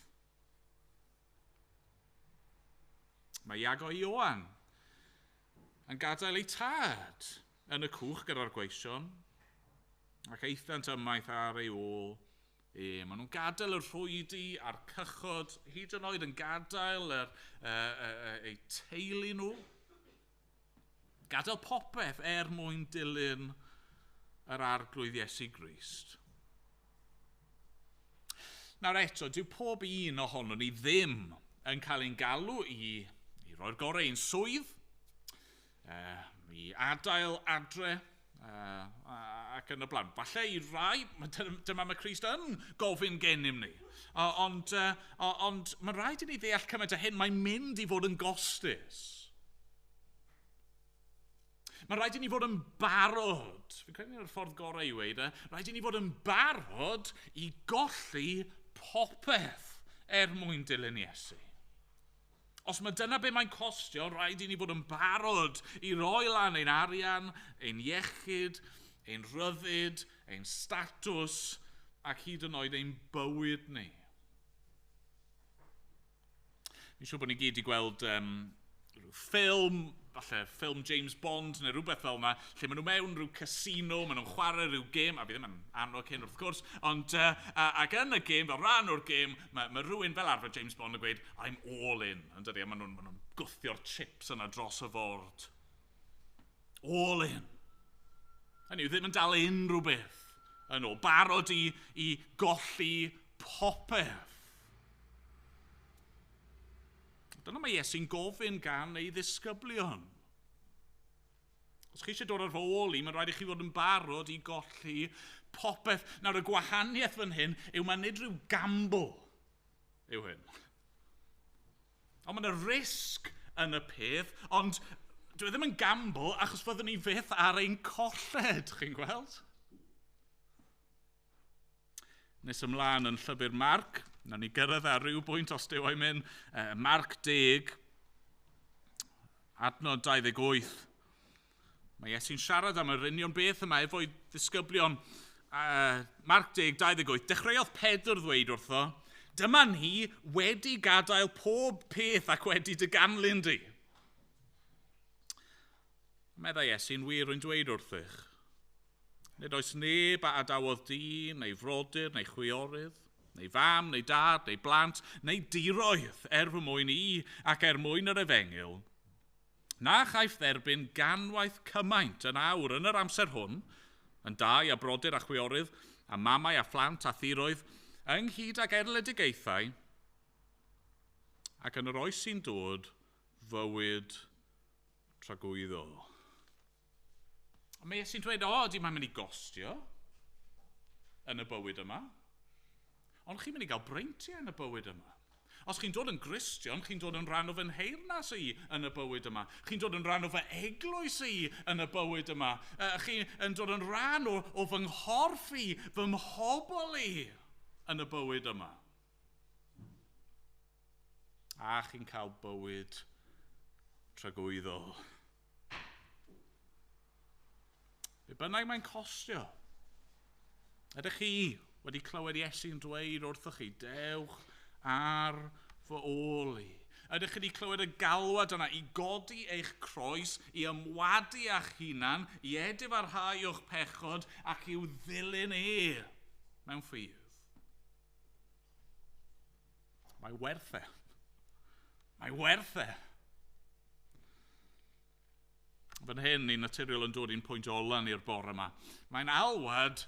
Mae Iago Iowan yn gadael ei tad yn y cwch gyda'r gweision ac eithant ymaith ar ei ôl. Maen nhw'n gadael y rhwydi a'r cychod, hyd yn oed yn gadael eu teulu nhw. Gadael popeth mwyn dilyn yr arglwydd Iesu Grist. Nawr eto, dyw pob un ohono ni ddim yn cael ein galw i roi'r gorau i'n swydd, i adael adre, ac yn y blaen. Falle i rai, dyma mae Crist yn gofyn gennym ni. Ond mae'n rhaid i ni ddeall cymaint o hyn, mae'n mynd i fod yn gostus. Mae'n rhaid i ni fod yn barod, fi'n credu ni'r ffordd gorau i weid, rhaid i ni fod yn barod i golli popeth mwyn dilyn Iesu. Os mae dyna be mae'n costio, rhaid i ni fod yn barod i roi lan ein arian, ein iechyd, ein ryddid, ein statws, ac hyd yn oed ein bywyd ni. Fi'n siŵr bod ni gyd i gweld ffilm, falle ffilm James Bond neu rhywbeth fel yna, lle maen nhw mewn rhyw casino, maen nhw'n chwarae rhyw gêm, a fi ddim yn annog hyn wrth gwrs, ond ac yn y gêm, fel rhan o'r gêm, mae rhywun fel arfer James Bond yn gweud, I'm all in, yn dydi, a maen nhw'n gwthio'r chips yna dros y ford. All in. Hynny yw, ddim yn dal unrhyw beth yn ôl, barod i golli popeth. Dyna mae Iesu'n gofyn gan ei ddisgyblion. Os chi eisiau dod ar fy ôl i, mae'n rhaid i chi fod yn barod i golli popeth. Nawr, y gwahaniaeth fan hyn yw mae nid rhyw gamble yw hyn. Ond mae'n y risg yn y peth, ond dwi ddim yn gamble achos fyddwn ni fyth ar ein colled, chi'n gweld? Nes ymlaen yn llyfr Marc, na ni gyrraedd ar ryw bwynt os dyw i'n mynd, Marc 10, adnod 28. Mae Iesu'n siarad am yr union beth yma efo'i ddisgyblion. Marc 10, 28. Dechreuodd Pedr ddweud wrtho, dyma ni wedi gadael pob peth ac wedi dy ganlyn di. Meddai Iesu'n wir yn dweud wrthych. Nid oes neb a adawodd dyn, neu frodyr, neu chwiorydd, neu fam, neu dad, neu blant, neu diroedd fy mwyn i ac mwyn yr efengil. Na chaiff dderbyn ganwaith cymaint yn awr yn yr amser hwn, yn dau a brodyr a chwiorydd, a mamau a phlant a thiroedd, ynghyd ag erledigaethau, ac yn yr oes sy'n dod, fywyd tragwyddo. A mae Iesu'n dweud, di mae'n mynd i gostio yn y bywyd yma. Ond chi'n mynd i gael breintiau yn y bywyd yma. Os chi'n dod yn Gristion, chi'n dod yn rhan o fy nheyrnas i yn y bywyd yma. Chi'n dod yn rhan o fy eglwys i yn y bywyd yma. Chi'n dod yn rhan o fy nghorff i, fy mhobol i yn y bywyd yma. A chi'n cael bywyd tragwyddol. Be bynnag mae'n costio. Ydych chi wedi clywed Iesu'n dweud wrthoch chi, dewch ar fy ôl i. Ydych chi wedi clywed y galwad yna i godi eich croes, i ymwadu a'ch hunan, i edifarhau o'ch pechod ac i'w ddilyn mewn ffydd. Mae werth e. Mae werth e. Fan hyn, ni'n naturiol yn dod i'n pwynt olan i'r bore yma. Mae'n alwad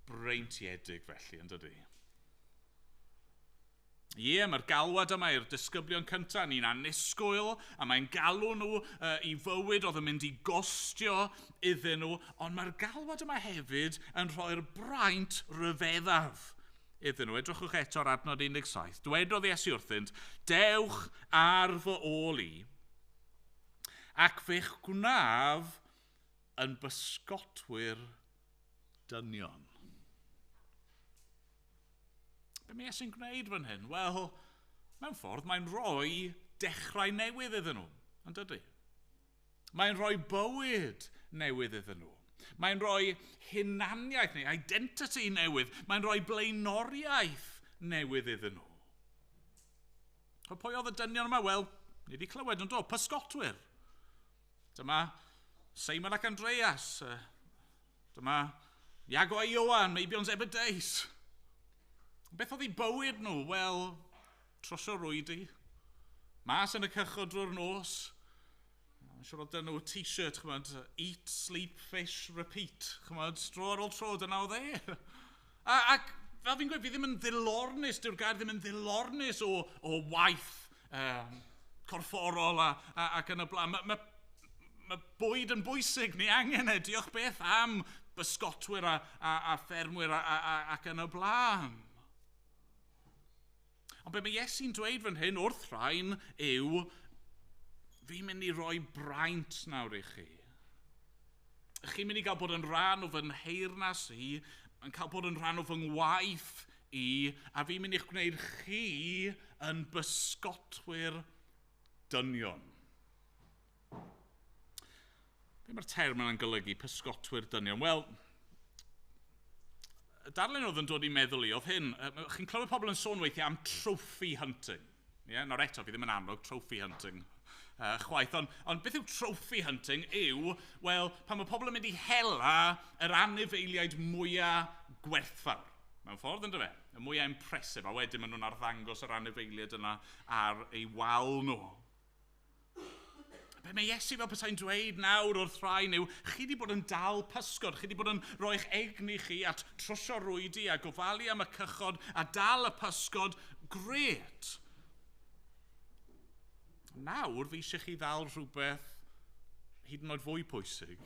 breintiedig felly, yn dydi? Mae'r galwad yma i'r disgyblion cyntaf, ni'n annisgwyl, a mae'n galw nhw i fywyd oedd yn mynd i gostio iddyn nhw, ond mae'r galwad yma hefyd yn rhoi'r braint ryfeddaf iddyn nhw. Edrychwch eto'r adnod 17. Dwedodd Iesu wrthynt, dewch ar fy ôl i, ac fe'ch gwnaf yn bysgotwyr dynion. Be mae Iesu'n gwneud fan hyn? Wel, mewn ffordd, mae'n rhoi dechrau newydd iddyn nhw, yn dydy? Mae'n rhoi bywyd newydd iddyn nhw. Mae'n rhoi hunaniaeth neu identity newydd. Mae'n rhoi blaenoriaeth newydd iddyn nhw. Pwy oedd y dynion yma? Wel, ni wedi clywed yn dod, pysgotwyr. Dyma Seimon ac Andreas. Dyma Iago a Ioan, Meibion Zebedeus. Beth oedd ei bywyd nhw? Wel, trosio rwydi. Mas yn y cychod drwy'r nos. Mae'n siŵr oedd nhw t-shirt, chymod, eat, sleep, fish, repeat. Chymod, tro ar ôl tro, dyna oedd e. Ac fel fi'n gweud, fi ddim yn ddilornus, dyw'r gair ddim yn ddilornus o waith corfforol ac yn y blaen. Mae bwyd yn bwysig, ni angen e. Diolch beth am bysgotwyr a ffermwyr ac yn y blaen. Ond be mae Iesu'n dweud fan hyn wrth rhain yw, fi'n mynd i roi braint nawr i chi. Chi'n mynd i gael bod yn rhan o fy nheyrnas i, yn cael bod yn rhan o fy ngwaith i, a fi'n mynd i'ch gwneud chi yn bysgotwyr dynion. Be mae'r term yna'n golygu, pysgotwyr dynion? Wel, y darlun oedd yn dod i meddwl i, oedd hyn, chi'n clywed pobl yn sôn weithiau am trophy hunting. Nawr eto, fi ddim yn annog trophy hunting chwaith, ond beth yw trophy hunting yw, wel, pan mae pobl yn mynd i hela yr anifeiliaid mwyaf gwerthfawr. Mewn ffordd yn dyfe, y mwyaf impresif, a wedyn maen nhw'n arddangos yr anifeiliaid yna ar ei wal nhw. Be mae Iesu fel petai'n dweud nawr wrth rhain yw, chi wedi bod yn dal pysgod, chi wedi bod yn rhoi'ch egni chi at trwsio rwydi a gofalu am y cychod a dal y pysgod, gret. Nawr, fi eisiau chi ddal rhywbeth hyd yn oed fwy pwysig.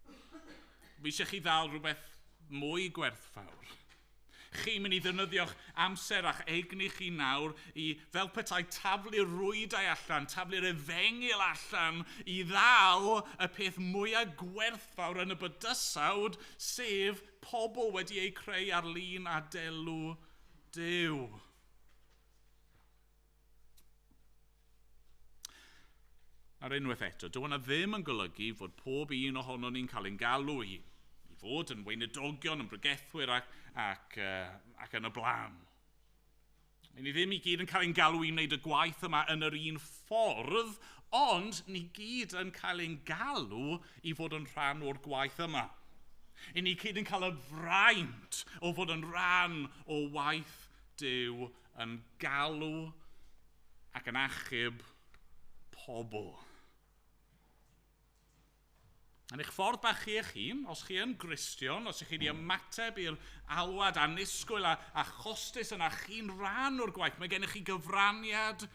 Fi eisiau chi ddal rhywbeth mwy gwerthfawr. Chi'n mynd i ddefnyddio'ch amser a'ch egni chi nawr i fel petai taflu'r rwydau allan, taflu'r efengil allan i ddal y peth mwyaf gwerthfawr yn y bydysawd, sef pobl wedi ei creu ar lun a delw Duw. Nawr unwaith eto, dyw hwnna ddim yn golygu fod pob un ohono ni'n cael ein galw i fod yn weinidogion, yn bregethwyr ac yn y blaen. Ni ddim i gyd yn cael ein galw i wneud y gwaith yma yn yr un ffordd, ond ni gyd yn cael ein galw i fod yn rhan o'r gwaith yma. Ni gyd yn cael y fraint o fod yn rhan o waith Duw yn galw ac yn achub pobl. Yn eich ffordd bach chi eich hun, os chi yn Gristion, os ych chi wedi ymateb i'r alwad annisgwyl a chostus yna, chi'n rhan o'r gwaith, mae gennych chi gyfraniad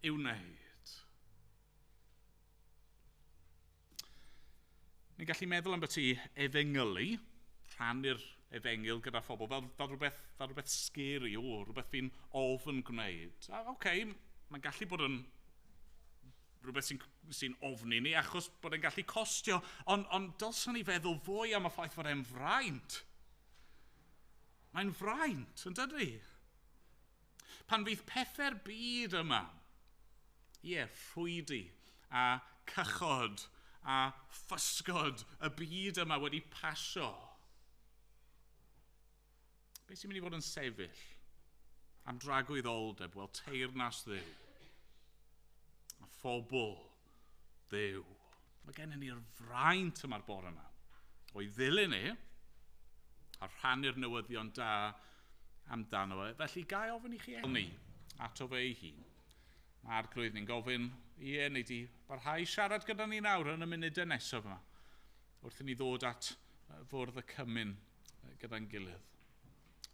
i'w wneud. Ni'n gallu meddwl am beth i efengylu, rhannu'r efengil gyda phobl, fel rhywbeth scary, rhywbeth fi'n ofn gwneud. Mae'n gallu bod yn rhywbeth sy'n ofni ni, achos bod e'n gallu costio, ond dylswn ni feddwl fwy am y ffaith fod e'n fraint. Mae'n fraint, yn dydy? Pan fydd pethau'r byd yma, rhwydi a cychod a physgod y byd yma wedi pasio, beth sy'n mynd i fod yn sefyll am dragwyddoldeb? Wel, teyrnas Dduw. A phobl Dduw. Mae gennym ni'r fraint yma'r bore yma o'i ddilyn ni a rhannu'r newyddion da amdano fe. Felly gai ofyn i chi ni ato fe ei hun. Mae'r glwydd ni'n gofyn neu di barhau siarad gyda ni nawr yn y munudau nesaf yma wrth i ni ddod at fwrdd y cymyn gyda'n gilydd.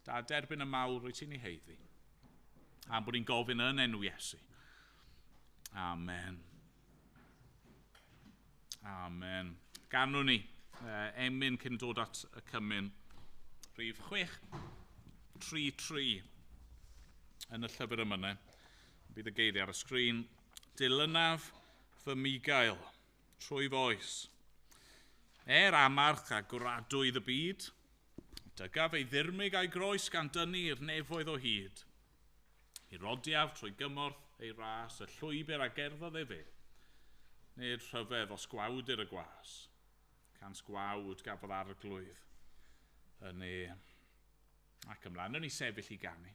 Da derbyn y mawr wyt ti'n ei heiddi. a bod ni'n gofyn yn enw Iesu. Amen. Amen. Ganwn ni, emyn cyn dod at y cymyn, rhif 6, 3 yn y llyfr yma ne. Bydd y geiriau ar y sgrin. Dilynaf fy migael, trwy foes. Amarch a gwradwyd y byd, dygaf ei ddirmig a'i groes gan dynnu'r nefoedd o hyd. I rodiaf trwy gymorth ei ras, y llwybr a gerddodd e fe. Nid rhyfedd os gwawdur y gwas, cans gwawd gafodd arglwydd yn e. Ac ymlaen, yn ei sefyll i ganu.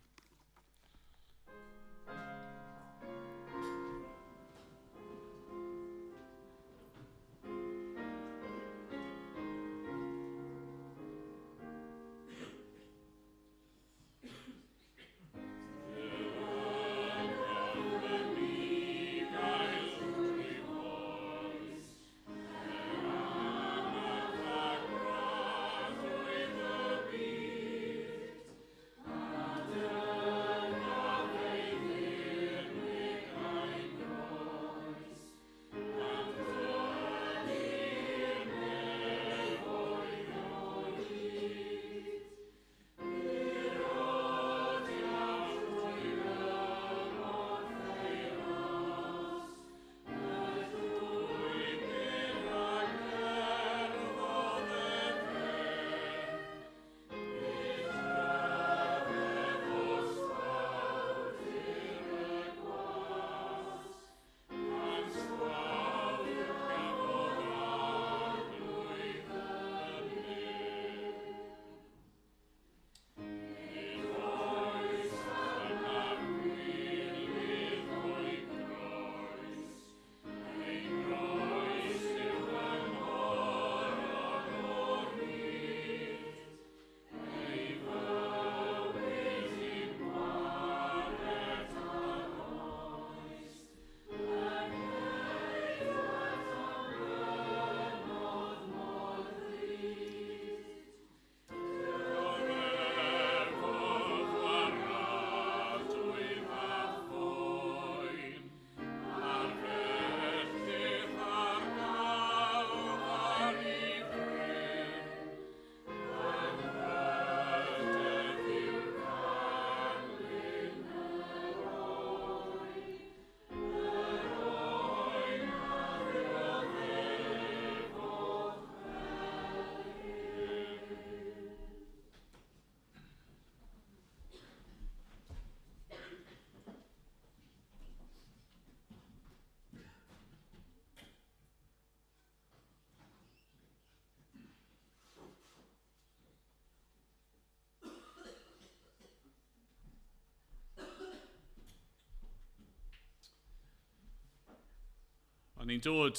O'n i'n dod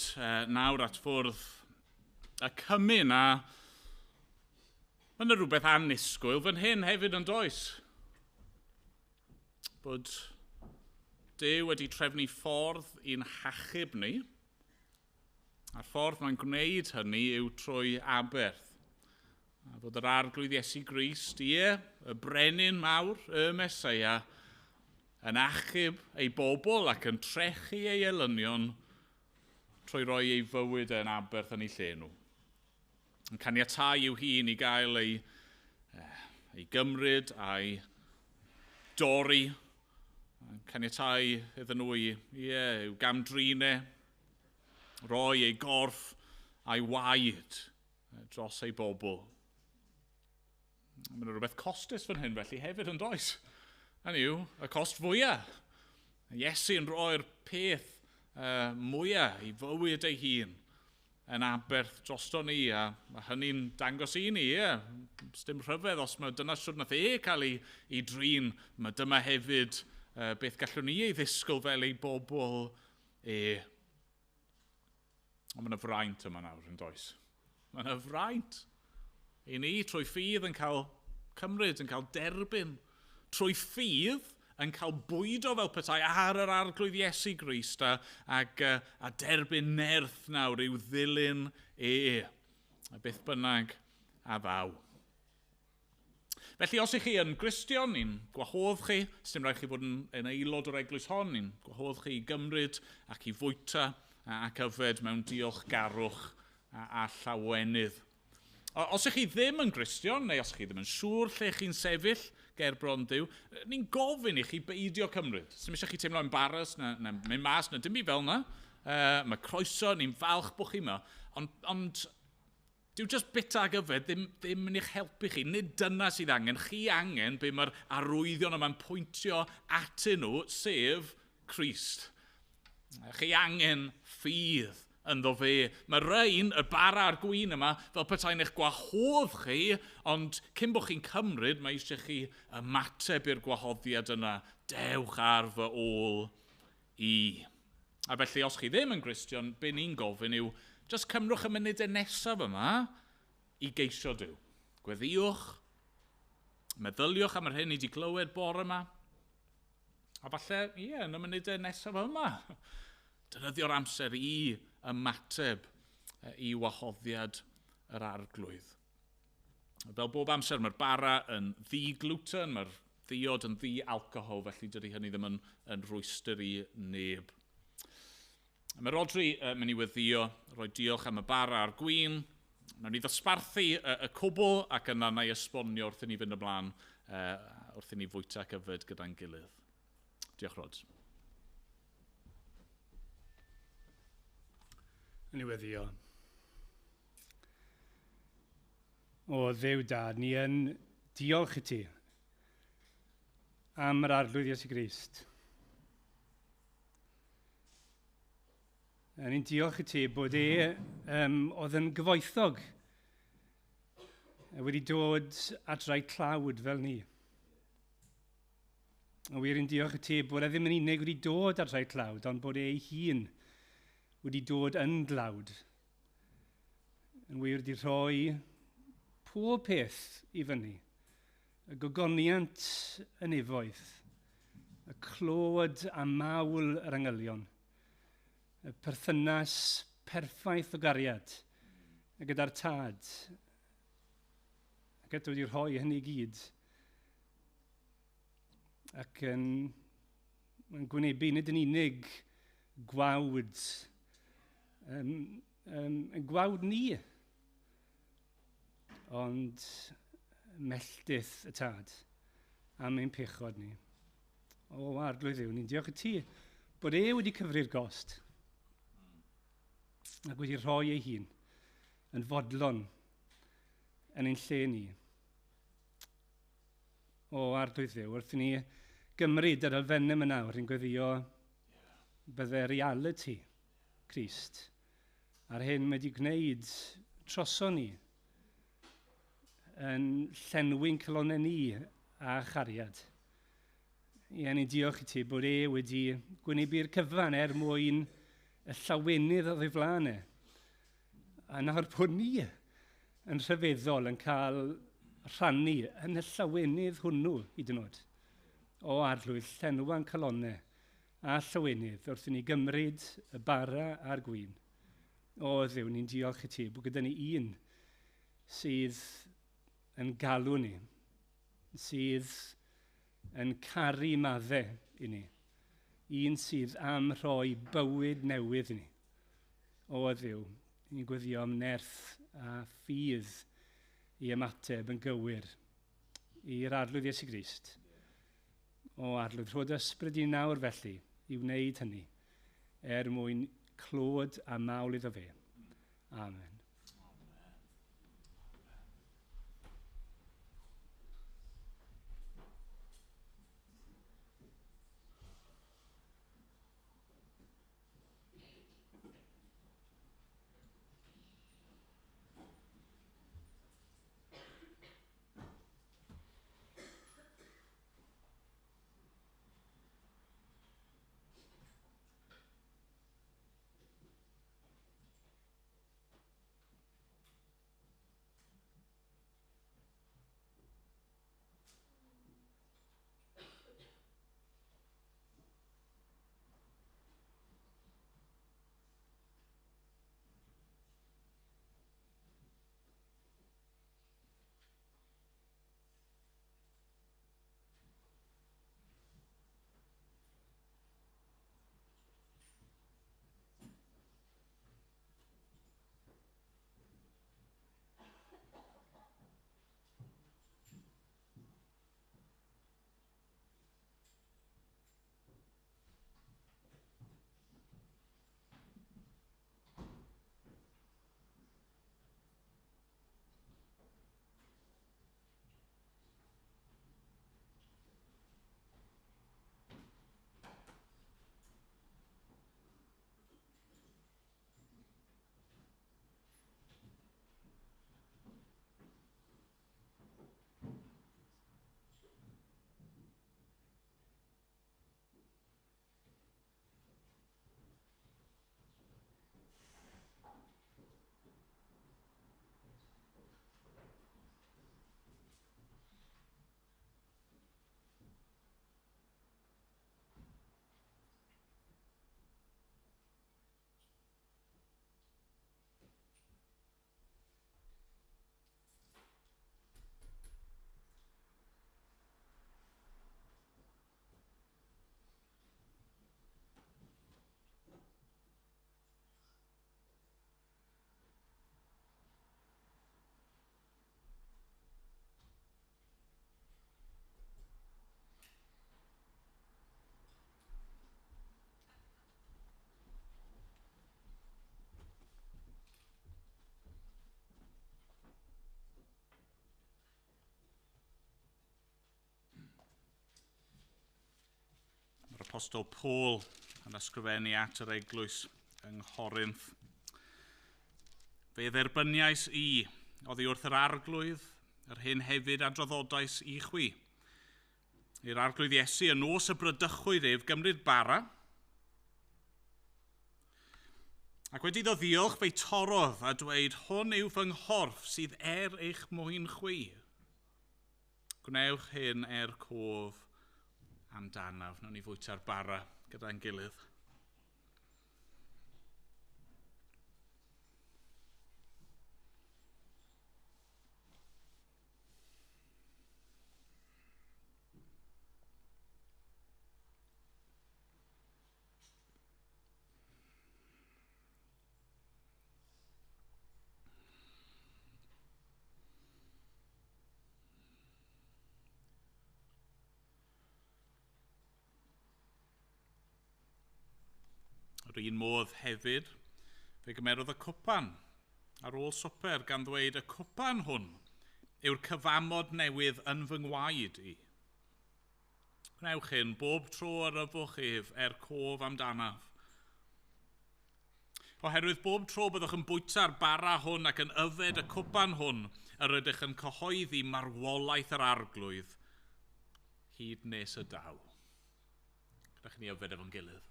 nawr at fwrdd y cymyn a mae'n rhywbeth annisgwyl fan hyn hefyd yn does. Bod Duw wedi trefnu ffordd i'n hachub ni. A'r ffordd mae'n gwneud hynny yw trwy aberth. A bod yr arglwydd Iesu Grist, y brenin mawr, y Meseia, yn achub ei bobl ac yn trechu ei elynion trwy roi ei fywyd yn aberth yn ei lle nhw. Yn caniatáu i'w hun i gael ei gymryd a'i dorri. Yn caniatáu iddyn nhw i'w gamdrinau, roi ei gorff a'i waed dros ei bobl. Mae'n rhywbeth costus fan hyn felly hefyd yn does. Hynny yw, y cost fwyaf. Iesu yn rhoi'r peth mwyaf i fywyd ei hun yn aberth drosto ni, a mae hynny'n dangos i ni, Sdim rhyfedd os mae dyna siwr nath cael ei drin, mae dyma hefyd beth gallwn ni ei ddisgwyl fel ei bobl Ond mae'n y fraint yma nawr yn does. Mae'n y fraint i ni trwy ffydd yn cael cymryd, yn cael derbyn, trwy ffydd yn cael bwydo fel petai ar yr arglwydd Iesu Grist a derbyn nerth nawr i'w ddilyn a beth bynnag a ddaw. Felly, os ych chi yn Gristion, ni'n gwahodd chi, sy'n rhaid chi fod yn aelod o'r eglwys hon, ni'n gwahodd chi i gymryd ac i fwyta ac yfed mewn diolchgarwch a llawenydd. Os ych chi ddim yn Gristion, neu os ych chi ddim yn siŵr lle chi'n sefyll ger bron Duw, ni'n gofyn i chi beidio cymryd. Sdim eisiau chi teimlo embarrass na mynd mas, na dim byd fel yna. Mae croeso, ni'n falch bod chi yma. Ond dyw just bita ag yfed ddim yn eich helpu chi. Nid dyna sydd angen. Chi angen be mae'r arwyddion yma'n pwyntio atyn nhw, sef Crist. Chi angen ffydd ynddo fe. Mae rhain, y bara a'r gwyn yma, fel petai'n eich gwahodd chi, ond cyn bod chi'n cymryd, mae eisiau chi ymateb i'r gwahoddiad yna. Dewch ar fy ôl i. A felly, os chi ddim yn Gristion, be ni'n gofyn yw, just cymrwch y munudau nesaf yma i geisio Duw. Gweddiwch, meddyliwch am yr hyn i wedi glywed bore yma, a falle, yn y munudau nesaf yma, dynyddio'r amser i ymateb i wahoddiad yr arglwydd. Fel bob amser, mae'r bara yn ddi-gluten, mae'r ddiod yn ddi-alcohol, felly dydy hynny ddim yn rwystyr i neb. Mae Rodri mynd i weddio, roi diolch am y bara a'r gwyn. Nawn ni ddosbarthu y cwbl ac yna na i esbonio wrth i ni fynd ymlaen, wrth i ni fwyta ac yfed gyda'n gilydd. Diolch, Rod. Yn i weddio. O Dduw Dad, ni yn diolch i ti am yr arglwydd Iesu Grist. Ni'n diolch i ti bod oedd yn gyfoethog wedi dod at rai clawd fel ni. A wir yn diolch i ti bod ddim yn unig wedi dod at rai clawd, ond bod ei hun wedi dod yn glawd. Yn wir wedi rhoi pob peth i fyny. Y gogoniant yn efoedd, y clod a mawl yr angylion, y perthynas perffaith o gariad gyda'r tad, ac eto wedi rhoi hynny i gyd, ac yn gwynebu nid yn unig gwawd, gwawd ni, ond melltith y tad am ein pechod ni. O, arglwydd Dduw, ni'n diolch i ti bod wedi cyfri'r gost ac wedi rhoi ei hun yn fodlon yn ein lle ni. O, arglwydd Dduw, wrth i ni gymryd yr elfennau yma nawr, ni'n gweddio bydde reality Crist a'r hyn mae wedi gwneud troso ni yn llenwi'n calonau ni a chariad. Ni'n diolch i ti bod wedi gwynebu'r cyfan mwyn y llawenydd o ddiflanau. A nawr bod ni yn rhyfeddol yn cael rhannu yn y llawenydd hwnnw hyd yn oed. O arglwydd, llenwa'n calonau a llawenydd wrth i ni gymryd y bara a'r gwyn. O Dduw, ni'n diolch i ti bod gyda ni un sydd yn galw ni, sydd yn caru maddau i ni. Un sydd am rhoi bywyd newydd i ni. O Dduw, ni'n gweddio am nerth a ffydd i ymateb yn gywir i'r arglwydd Iesu Grist. O arglwydd, rhod ysbryd i nawr felly i wneud hynny mwyn clod a mawl iddo fe. Amen. Apostol Paul yn ysgrifennu at yr eglwys yng Nghorynth. Fe dderbyniais i, oddi wrth yr arglwydd, yr hyn hefyd a droddodais i chwi. I'r arglwydd Iesu yn nos y brydychwyd ef gymryd bara, ac wedi ddo ddiolch fe'i torodd a dweud, hwn yw fy nghorff sydd eich mwyn chwi. Gwnewch hyn cof amdanaf. Nawr ni fwyta'r bara gyda'n gilydd. Yr un modd hefyd, fe gymerodd y cwpan ar ôl swper gan ddweud y cwpan hwn yw'r cyfamod newydd yn fy ngwaed i. Gwnewch hyn bob tro ar yfwch ef cof amdanaf. Oherwydd bob tro byddwch yn bwyta'r bara hwn ac yn yfed y cwpan hwn, yr ydych yn cyhoeddi marwolaeth yr arglwydd hyd nes y daw. Gwnewch ni yfed efo'n gilydd.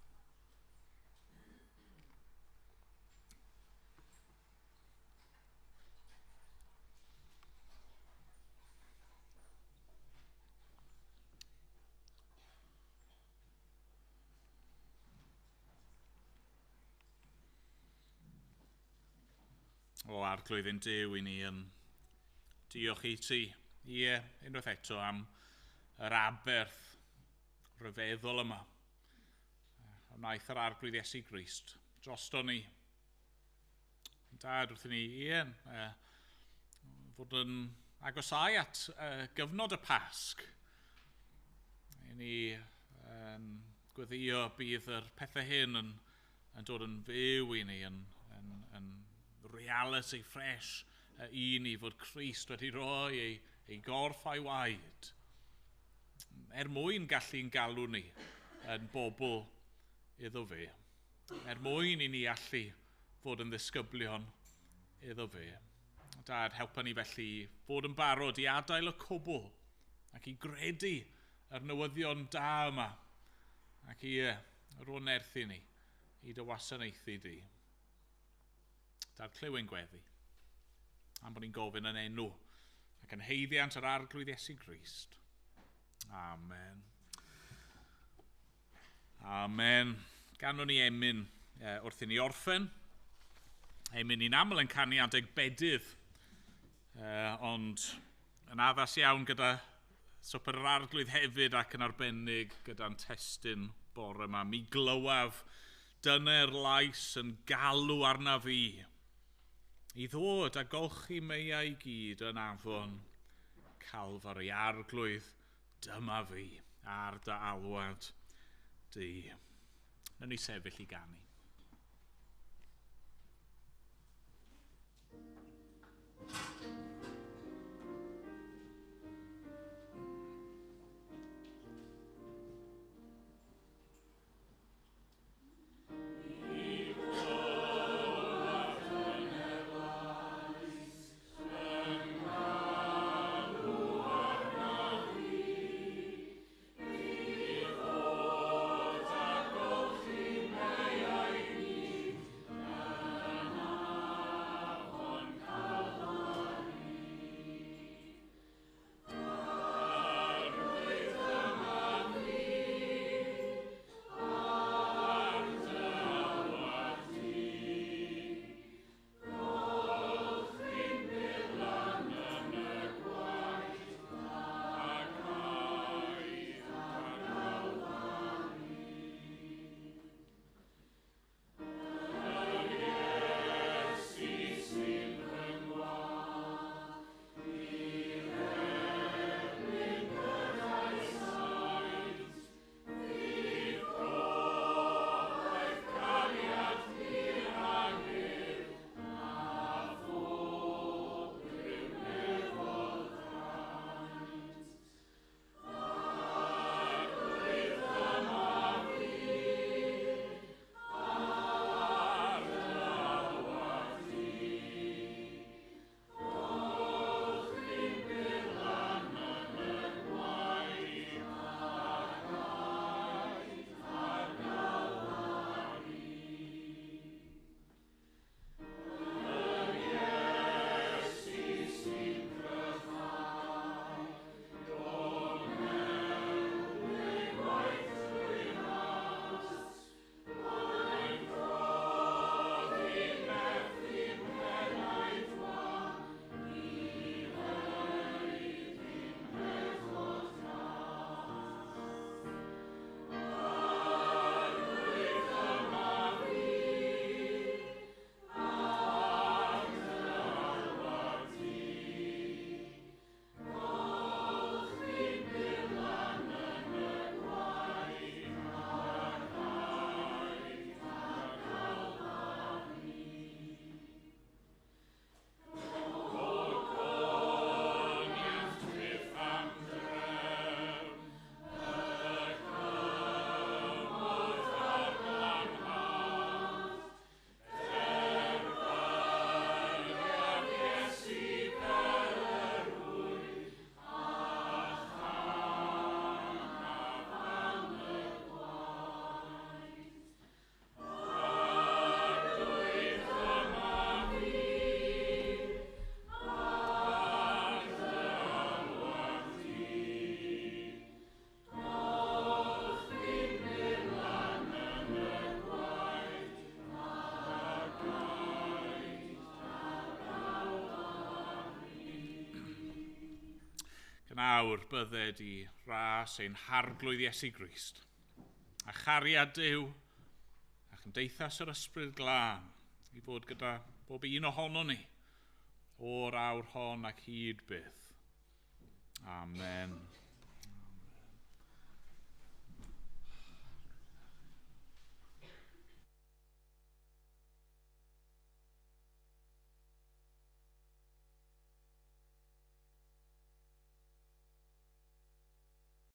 O arglwydd yn Duw i ni yn diolch i ti. Ie, unwaith eto am yr aberth rhyfeddol yma. Wnaeth yr arglwydd Iesu Grist drosto ni. Dad wrthyn ni, fod yn agosau at gyfnod y Pasg. I ni gweddio bydd yr pethau hyn yn dod yn fyw i ni, yn reality fresh i ni fod Crist wedi rhoi ei gorff a'i waed. Mwyn gallu'n galw ni yn bobl iddo fe. Mwyn i ni allu fod yn ddisgyblion iddo fe. Dad, helpa ni felly fod yn barod i adael y cwbl ac i gredu yr newyddion da yma ac i ronerthu ni i dy wasanaethu di. Dad, clyw ein gweddi am bod ni'n gofyn yn enw ac yn heiddiant yr arglwydd Iesu Grist. Amen. Amen. Ganon ni emyn wrth i ni orffen. Emyn ni'n aml yn canu adeg bedydd, ond yn addas iawn gyda swper yr arglwydd hefyd ac yn arbennig gyda'n testun bore yma. Mi glywaf dyna'r lais yn galw arna fi i ddod a golchi meiau i gyd yn afon Calfari. Arglwydd, dyma fi ar dy alwad di. Nawn ni sefyll i ganu. Amen. nawr bydded i ras ein harglwydd Iesu Grist, a chariad Duw, a chymdeithas yr ysbryd glân, i fod gyda bob un ohono ni, o'r awr hon ac hyd byth. Amen.